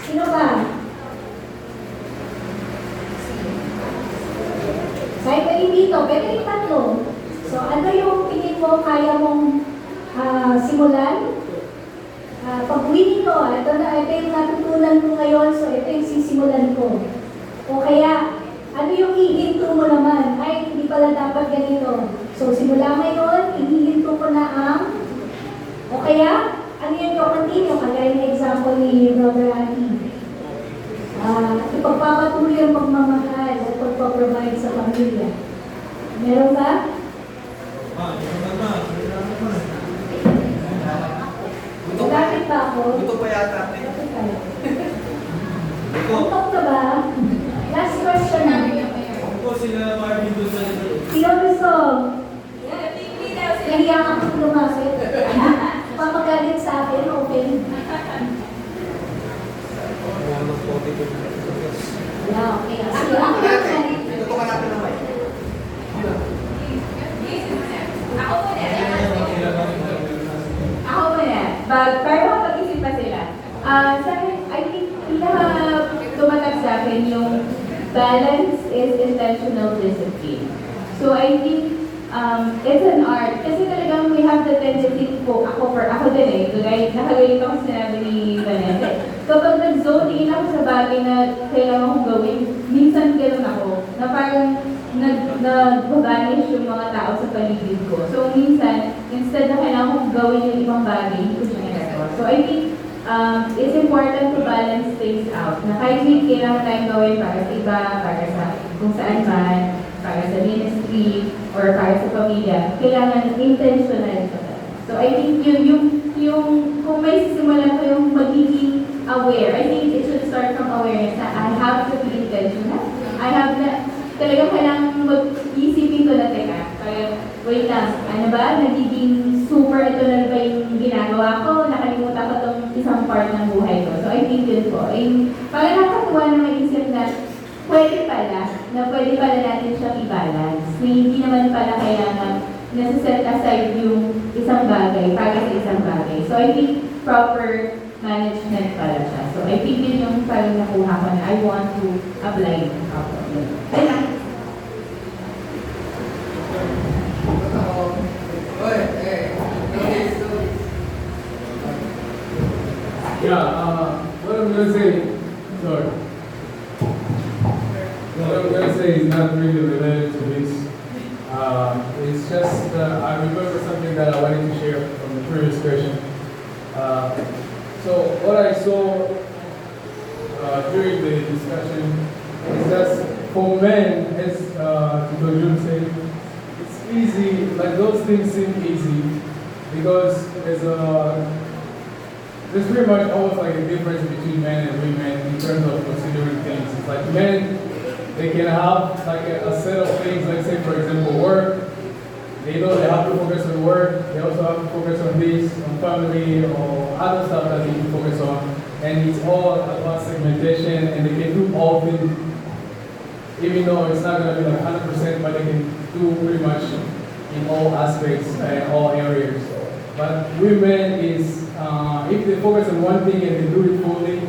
Sino ba? Kahit ba dito, pwede yung tatlo. So, ano yung tingin mo kaya mong simulan? Pag-uwi nito, ito yung natutunan ko ngayon, so ito yung sisimulan ko. O kaya, ano yung hihinto mo naman? Hindi pala dapat ganito. So, simula ngayon, hihinto ko na ang, o kaya, ano yung continue? Kagaya ng example ni Brother Andy. Ipagpapatuloy ang pagmamahal at pagpaprovide sa pamilya. Meron ba? Malapit ba ako?
Ito pa yata.
Malapit tayo. Antok na ba? Last question na.
Ako sila Marvin doon sa
Sino gusto? Nahiya ka kung lumapit. Baka magalit sa akin, open. Yeah, okay. Sige,
Tutukan natin ng mic.
Ako muna. Pero mag-isip pa sila. Sa akin, I think, tumatak sa akin yung balance is intentional discipline. So I think it's an art. Kasi talagang we have the tendency po, ako din eh, nakagalit ako sa sinabi ni Vanessa. Kapag nag-zone in ako sa bagay na kailangan kong gawin, minsan gano'n ako, na parang nag-vanish yung mga tao sa paligid ko. So minsan, instead na kailangan kong gawin yung ibang bagay, hindi ko siya ginagawa. So I think it's important to balance things out. Na kahit may kailangan tayong gawin para sa iba, para sa kung saan man, para sa ministry, or para sa pamilya, kailangan intentional ka. So I think yung kung may sisimulan ko yung magiging aware, I think it should start from awareness na I have to be intentional. I have na, talagang kailangan mag-isipin ko na, teka, wait lang, ano ba, nagiging super ito na ba yung ginagawa ko, nakalimutan ko tong isang part ng buhay ko. So I think yun po, parang nakakatuwa na maisip na pwede pala natin siyang i-balance. Hindi naman pala kailangan nasa-set aside yung isang bagay para sa isang bagay. So I think proper management pala siya. So I think yun yung parang nakuha ko na I want to apply properly. Kaya
what I'm gonna say, sorry. What I'm gonna say is not really related to this. It's just I remember something that I wanted to share from the previous question. So what I saw during the discussion is that for men, as Tito Jun said, it's easy. Like those things seem easy because there's pretty much almost like a difference between men and women in terms of considering things. It's like men, they can have like a set of things, let's say for example work. They know they have to focus on work, they also have to focus on this, on family, or other stuff that they need to focus on. And it's all about segmentation, and they can do all things, even though it's not going to be like 100%, but they can do pretty much in all aspects and all areas. But women is, if they focus on one thing and they do it fully,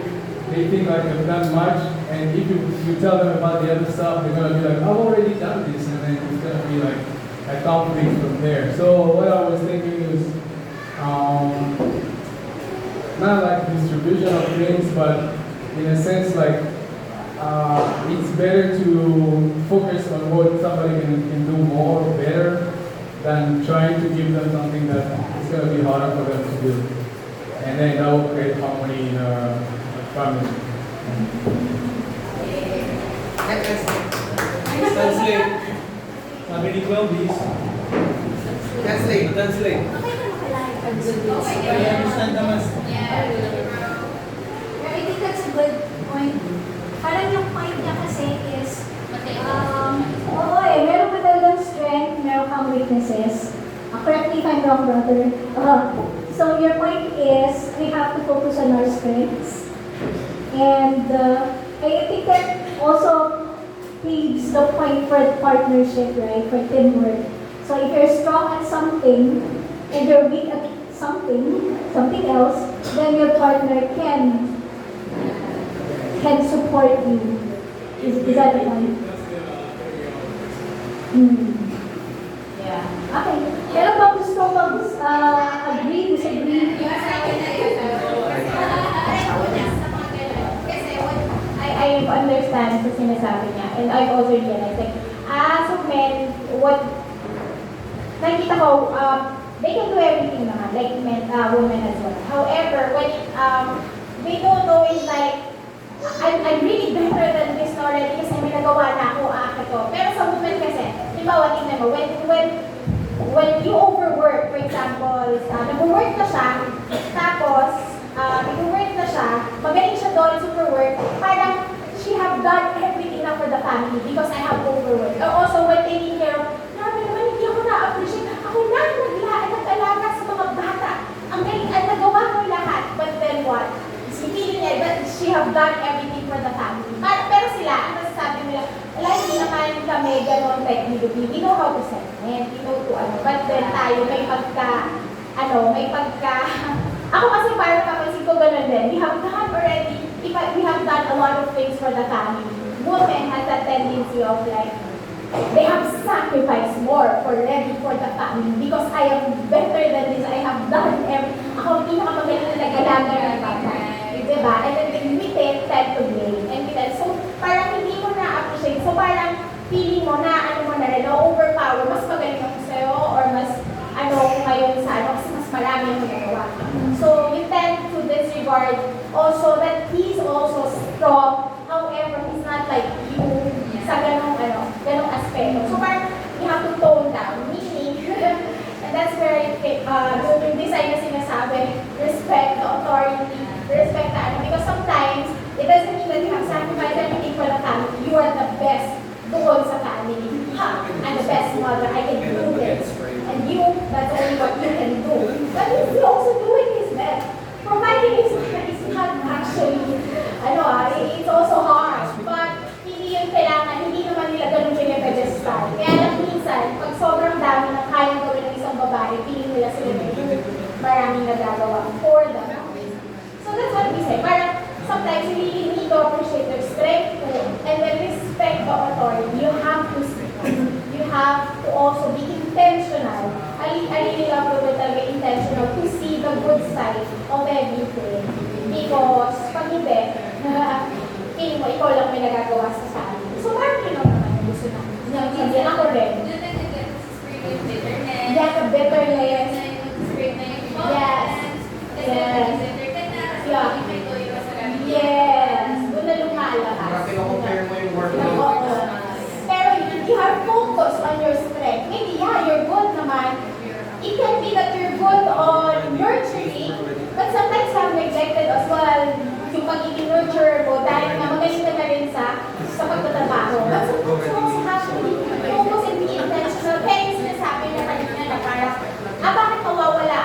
they think like they've done much, and if you tell them about the other stuff, they're going to be like, I've already done this, and then it's going to be like a conflict from there. So what I was thinking is, not like distribution of things, but in a sense like, it's better to focus on what somebody can do more or better than trying to give them something that is going to be harder for them to do. And then that will create harmony in a family.
Translate.
Sabi ni Claudius,
Translate.
I understand naman.
I think that's a good point. Parang yung point niya kasi is, oo meron ka talagang strength, meron kang weaknesses. Correct me if I'm wrong, brother. So your point is, we have to focus on our strengths. And I think that also paves the point for partnership, right? For teamwork. So if you're strong at something, and you're weak at something else, then your partner can support you. Is that the point?
yeah.
Okay. Pero pag gusto mag-agree, disagree,
I understand sa sinasabi niya, and I also realized, like, as of men, what nakita ko, they can do everything naman, like men, women as well. However, when they don't know is like, I'm really better than this already kasi may nagawa na ako, ko. Pero sa women kasi, limbawa, tingnan mo, when you overwork, for example, nag-work na siya, tapos, nag-work na siya, magaling siya doon, super work, parang she have done everything na for the family because I have overworked. Also, when taking care of, grabe naman, hindi ako na-appreciate. Ako na, nag-alaga sa mga bata. Ang galing,
technically, we know how to segment, we know to but then tayo ako kasi parang kapansin ko ganun din, we have done already, we have done a lot of things for the family. Women has that tendency of like, they have sacrificed more for the family because I am better than this, I have done ako ang pinakamagaling na nag-alaga ng bata. Diba? And then we tend to blame. So, parang hindi mo na-appreciate. So, parang feeling mo na, overpower, mas magaling ako sa'yo, or mas, ngayon sa kasi mas marami yung nagawa. So, you tend to disregard also that he's also strong. However, he's not like you sa ganong aspeto. So, parang you have to tone down. Meaning, and that's where yung design na sinasabi, respect the authority, respect the because sometimes, it doesn't mean that you have sacrificed everything for the family. You are the best doon sa family. I'm the best mother, I can do this. And you, that's only what you can do. But he's also doing his best. Providing is not actually, it's also hard. But hindi yun kailangan, hindi naman nila ganun pinipedestal. Kaya lang minsan, pag sobrang dami na kayang gawin ng isang babae, piling nila sila maraming nagagawa for them. So that's what we say. Parang sometimes you really need to appreciate their strength too, and then respect the authority. You have to also be intentional. I really love the word talaga intentional to see the good side of everything. Because pag hindi, feeling mo ikaw lang may nagagawa sa family. So parang yun naman yung gusto na. Hindi ako rin. Yeah, the bitterness. Yes. Yes. Yeah. Yes. Doon na lumalabas.
Para pinakompare mo yung work
Pero you have focus on your strength. Maybe, you're good naman. It can be that you're good on nurturing, but sometimes you have neglected as well yung pagiging nurturer mo dahil nga magaling ka na rin sa pagtatrabaho. But sometimes you also have to be focus and be intentional. Kaya yung sinasabi na kanina na parang, bakit nawawala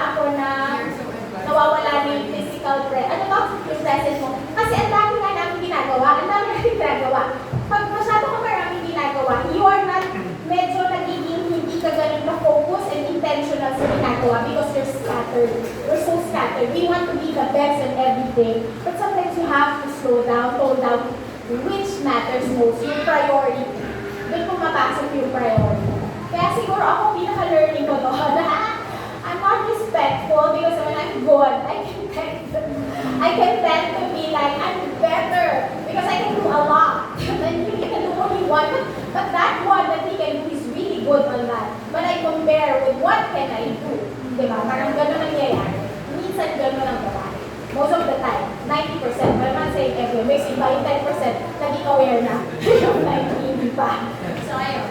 na yung physical presence? Yung presence mo? Kasi ang dami nga namin ginagawa. Pag masyado ka maraming ginagawa, you are not medyo nagiging hindi ka ganun na-focus and intentional sa ginagawa because you're scattered. You're so scattered. We want to be the best in everything. But sometimes you have to slow down, tone down which matters most, yung priority. Doon pumapasok yung priority. Kaya siguro ako pinaka-learning ko to na I'm not respectful because when I'm good, I can tend to be like, I'm better because I can do a lot. And you can do only one, but that one that he can do is really good on that. When I compare with what can I do, diba? Parang gano'n nangyayari. Minsan gano'n ang babae. Most of the time, 90%, but I'm not saying everyone, may iba yung 10%, naging aware na. Yung 90, hindi pa. So, ayun.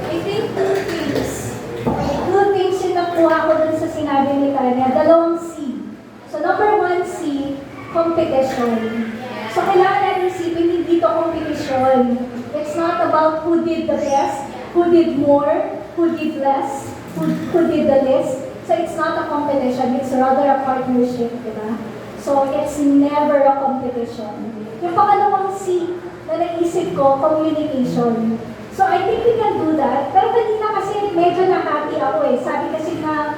I think two things yung nakuha ko dun sa sinabi ni Tanya. Dalawang C. So, number 1, C, competition. So, kailangan natin isipin, hindi to competition. It's not about who did the best, who did more, who did less, who did the least. So, it's not a competition. It's rather a partnership, diba? So, it's never a competition. Yung pangalawang C na naisip ko, communication. So, I think we can do that. Pero kanina kasi medyo na-happy ako eh. Sabi kasi na,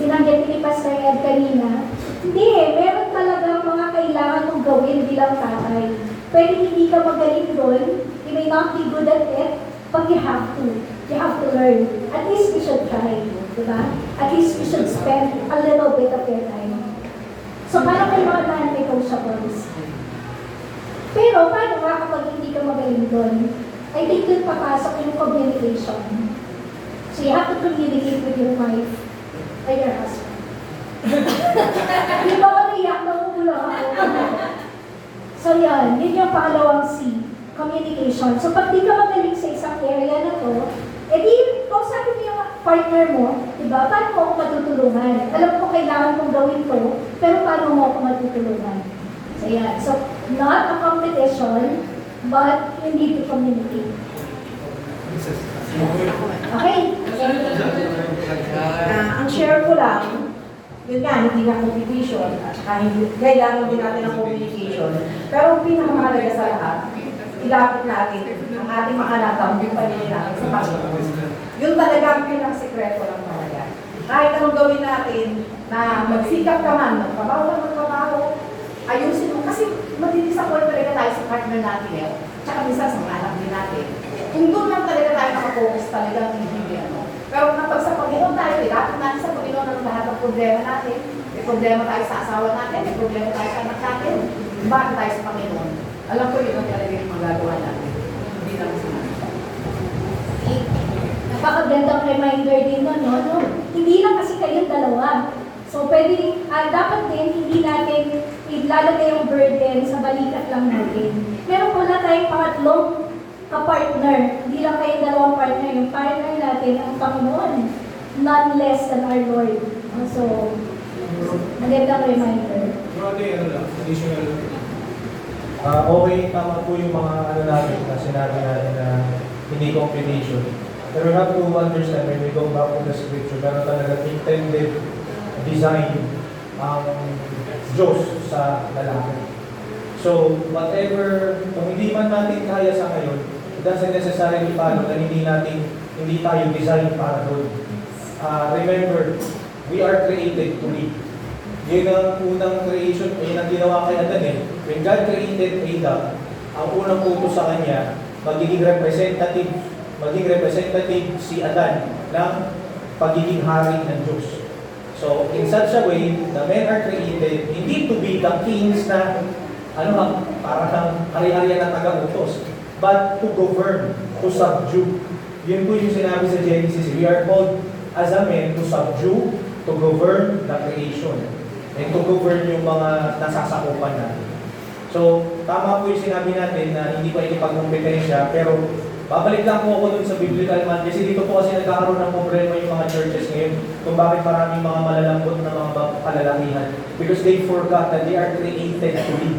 binanggit ni Pastor Ed kanina, hindi meron talagang mga kailangan mong gawin bilang tatay. Pwede hindi ka magaling doon, you may not be good at it, but you have to. You have to learn. At least we should try, diba? At least we should spend a little bit of your time. So, parang may mga non-negotiables. Pero, paano nga kapag hindi ka magaling doon? I think doon papasok yung communication. So you have to communicate with your wife or your husband. Di ba ako naiyak na umulo ako? So yun yung pangalawang C, communication. So pag di ka magaling sa isang area na to, edi kausapin mo yung partner mo, di ba? Paano mo ako matutulungan? Alam ko kailangan kong gawin to, pero paano mo ako matutulungan? So yan. So not a competition, but you need to communicate. Okay?
Ang share ko lang, yun nga, hindi na communication, at saka kailangan din natin ng communication. Pero ang pinakamahalaga sa lahat, ilapit natin ang ating makanatang yung pamilya natin sa Panginoon. Yun talaga ang pinakasekreto lang talaga. Kahit anong gawin natin, na magsikap ka man, magtrabaho, ayusin mo. Kasi madidisappoint talaga tayo sa partner natin eh. Tsaka minsan sa mga anak din natin. Kung doon lang talaga tayo nakapokus talagang hindi ano. Pero kapag sa Panginoon tayo, ilapit natin sa Panginoon ang lahat ng problema natin. May problema tayo sa asawa natin, may problema tayo sa anak natin. Bakit tayo sa Panginoon? Alam ko yun ang talaga yung magagawa natin. Hindi lang sa natin.
Napakagandang reminder din nun, no? Hindi lang kasi kayong dalawa. So, pwede, dapat din, hindi natin ilalagay yung burden sa balikat lang natin. Meron pala tayong pangatlong ka-partner. Hindi lang kayong dalawang partner. Yung partner natin, ang Panginoon. None less than our Lord. So, magandang reminder.
Additional. Okay, tama po yung mga natin na sinabi natin na hindi combination. Pero we have to understand when we go back to the scripture, meron talaga intended design ang Diyos sa lalaki. So, whatever, kung hindi man natin kaya sa ngayon, it doesn't necessarily follow na hindi tayo design para doon. Remember, we are created to lead. Yun ang unang creation, yun ang ginawa kay Adan eh. When God created Adam, ang unang utos sa kanya, magiging representative si Adan ng pagiging hari ng Diyos. So, in such a way, the men are created hindi to be the kings na parang hari-harian na taga-utos, but to govern, to subdue. Yun po yung sinabi sa Genesis. We are called as a men to subdue, to govern the creation, and to govern yung mga nasasakupan natin. So, tama po yung sinabi natin na hindi pa ikipagkompetensya, pero babalik lang po ako dun sa biblical man, kasi dito po kasi nagkakaroon ng problema yung mga churches ngayon kung bakit maraming mga malalambot na mga kalalakihan. Because they forgot that they are created to lead.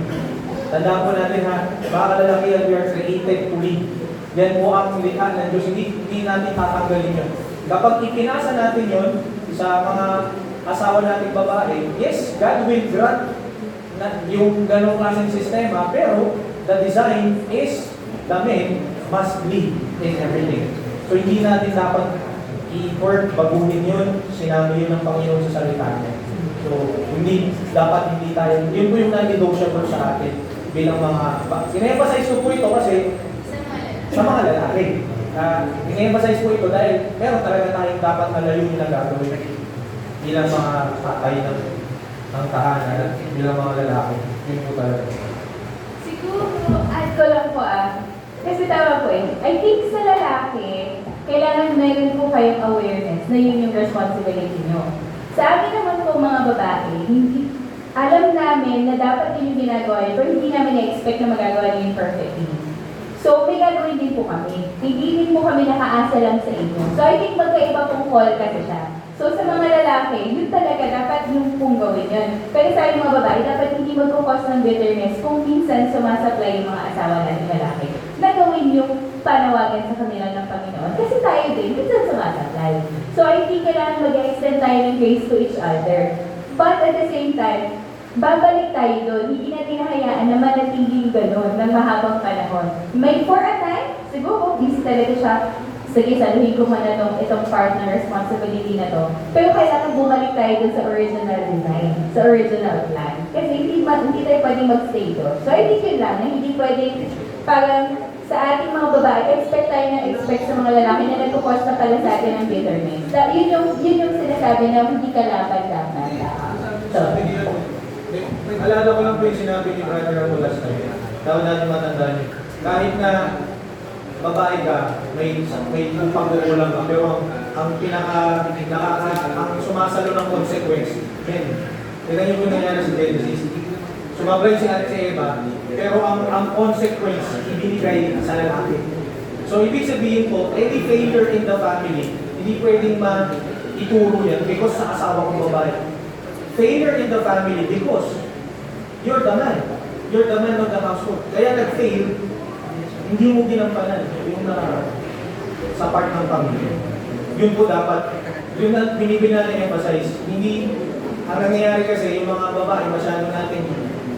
Tandaan po natin ha, mga kalalakihan, we are created to lead. Yan po ang likha ng Diyos, hindi natin tatanggalin yun. Kapag ipinasa natin yun sa mga asawa nating babae, yes, God will grant yung ganong klaseng sistema, pero the design is the men must lead in everything. So hindi natin dapat i-work, baguhin yun, sinabi yun ng Panginoon sa salita niya. So hindi tayo, yun po yung non-negotiable sa atin bilang mga, in-emphasize ko po ito kasi sa mga lalaki. In-emphasize po ito dahil meron talaga tayong dapat na layunin na gagawin bilang mga patay ng tahanan, bilang mga lalaki. Yun po talaga.
Siguro, add ko lang po kasi tama po I think sa lalaki, kailangan meron po kayong awareness na yun yung responsibility nyo. Sa amin naman po mga babae, alam namin na dapat yun yung ginagawa yun, pero hindi namin na-expect na magagawa niyo yung perfectly. So, may gagawin din po kami. Hindi din po kami nakaasa lang sa inyo. So, I think magkaiba pong call kasi siya. So, sa mga lalaki, yun talaga, dapat yung pong gawin yun. Pero sa ating mga babae, dapat hindi magkukos ng bitterness kung minsan sumasaplay yung mga asawa natin lalaki. Nagawin yung panawagan sa kanila ng Panginoon. Kasi tayo din, minsan sumasaplay. So, I think kailangan mag-extend tayo ng grace to each other. But at the same time, babalik tayo doon, hindi natin nahayaan na manatiling gano'n ng mahabang panahon. May for a time, siguro, busy talaga siya. Sige, saluhin ko muna itong partner responsibility na to. Pero kailangan bumalik tayo doon sa original design, sa original plan. Kasi hindi tayo pwedeng mag-stay doon. So, I think yun lang, na hindi pwedeng parang sa ating mga babae, expect tayo na expect sa mga lalaki na nagkukos na pala sa atin ng bitterness. Yun yung sinasabi na hindi kalaban dapat. So,
alala ko lang po yung sinabi ni Brother Raul last time. Dapat natin matandaan yun. Kahit na babae ka, may upang kukulang ka, pero ang sumasalo ng consequence, men. Tignan niyo po nangyari sa Genesis. Sumabray si Eva, pero ang consequence, ibinigay sa lalaki. So, ibig sabihin po, any failure in the family, hindi pwedeng ituro yan because sa asawa kong babae. Failure in the family because you're the man. You're the man of the household. Kaya nag-fail, hindi mo ginampanan yung sa part ng pamilya. Yun po dapat, yun na binibigyan natin emphasize. Hindi, ang nangyayari kasi yung mga babae masyado natin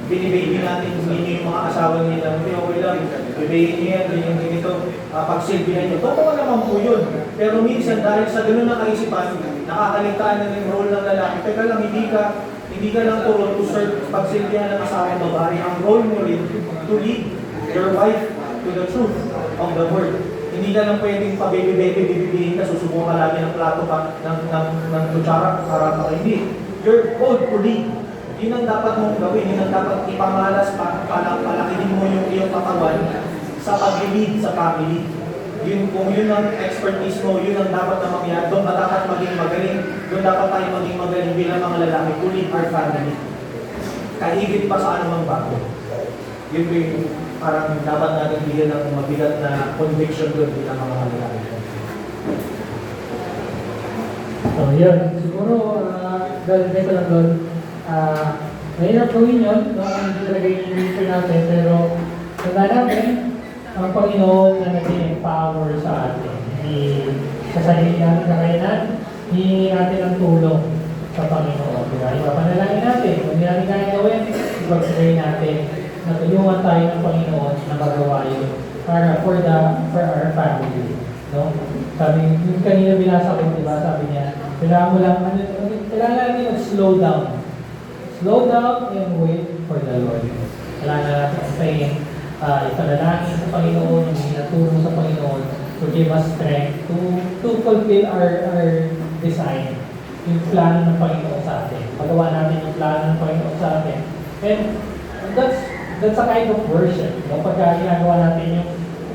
binibaby natin ninyo yung mga asawa nila, okay, okay lang, babayin niyo yan, ganyan, ganito, pagsilbihan niyo. Totoo naman po yun. Pero minsan dahil sa ganun na kaisipan, nakakaligtaan na yung role ng lalaki. Teka lang, hindi ka lang turo to serve pagsilbihan ng asawang babae. Ang role mo rin to lead your wife to the truth of the word. Hindi ka lang pwedeng pa-baby-baby-baby ka, susubukan ka lagi ng plato pa, ng kutsara, para hindi. You're called to lead. Yun ang dapat mong gawin, yun ang dapat ipamalas palakinin mo yung iyong katawan sa pag-lead sa family. Yun, kung yun ang expertise mo, yun ang dapat na mangyari. Doon ka dapat maging magaling, doon dapat tayo maging magaling bilang mga lalaki to lead our family. Kahigit pa sa anumang bago. Yun po yung parang dapat natin bigyan ng mabigat na conviction doon bilang mga lalaki.
So, yun. Siguro, dahil ko lang doon, mahirap gawin yun, no? Hindi talaga yung natin, pero tanda natin, ang Panginoon na nag-empower sa atin. Hindi sa sarili natin kakayanan, hihingi natin ang tulong sa Panginoon. Diba? Ipapanalangin natin, kung hindi natin kaya gawin, ipag-pray natin na tulungan tayo ng Panginoon na magawa yun para for our family. No? Sabi, yung kanina binasa ko, diba, sabi niya, kailangan mo lang, kailangan natin mag-slow down. Slow down and wait for the Lord. Kailangan natin antayin, ipanalangin sa Panginoon, hinatulong sa Panginoon to give us strength to fulfill our design, yung plano ng Panginoon sa atin. Pagawa natin yung plano ng Panginoon sa atin. And that's a kind of worship. No? Pagka ginagawa natin yung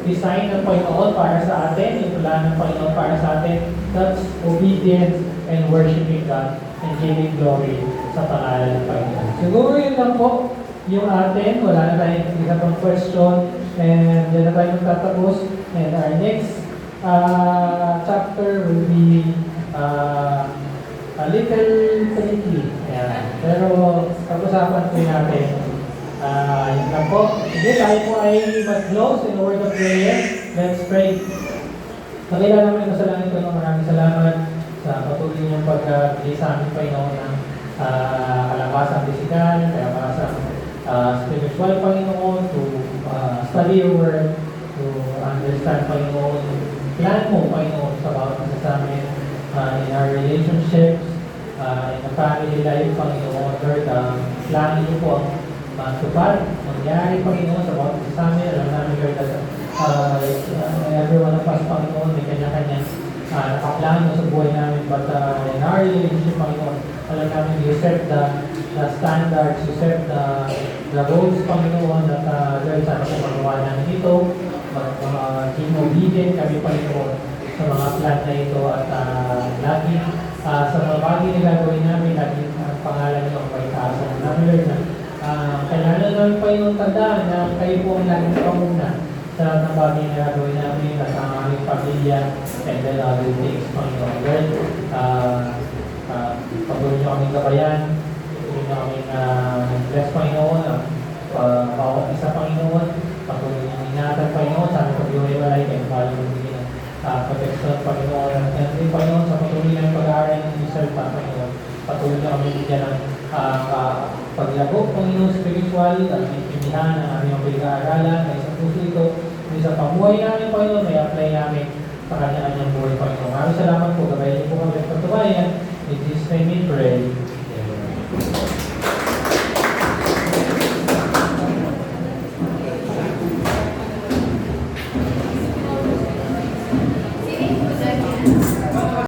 design ng Panginoon para sa atin, yung plano ng Panginoon para sa atin, that's obedience and worshiping God and giving glory sa pangalan ng Panginoon. Siguro yun lang po yung atin. Wala na tayong isa pang question and yan na tayo magtatapos. And our next chapter will be a little tricky. Ayan. Pero pag-usapan po natin. Yun lang po. Sige, tayo po ay mag-close in a word of prayer. Let's pray. Nakilala namin ko sa langit ko ng maraming salamat sa patuloy niyong pagbigay sa amin, Panginoon, ng kalabasang pisikal, kalabasang spiritual, Panginoon, to study your word, to understand, Panginoon, plan mo, Panginoon, sa bawat isa sa amin, in our relationships, in the family life, Panginoon, Lord, plan niyo po ang tupad, mangyari, Panginoon, sa bawat isa sa amin. Alam namin, Lord, that every one of us, Panginoon, may kanya-kanya nakaplano sa buhay namin, but in our relationship, Panginoon, alam namin you set the standards, you set the roles, Panginoon, that Lord, sana po magawa namin ito, maging obedient kami, Panginoon, sa mga plan na ito, at lagi sa mga bagay na gagawin namin, lagi ang pangalan niyo ang paitasan namin, Lord, na kailangan namin, Panginoon, tandaan na kayo po ang laging pamuna sa mga bagay na gagawin namin, at ang aming pamilya, and then other things, Panginoon. Lord, patuloy niyo kaming gabayan, patuloy niyo kaming bless, Panginoon, bawat isa, Panginoon, patuloy niyo ingatan, Panginoon, sa aming pag-iwalay, kayo palang magbigay ng protection, Panginoon, at din, Panginoon, sa patuloy ng pag-aaral ng result, Panginoon, patuloy niyo kaming bigyan ng paglago, Panginoon, spiritual, at intindihan ng aming pag-aaralan, ay sa puso ito, sa pamuhay namin, Panginoon, may apply namin sa kanya-kanyang buhay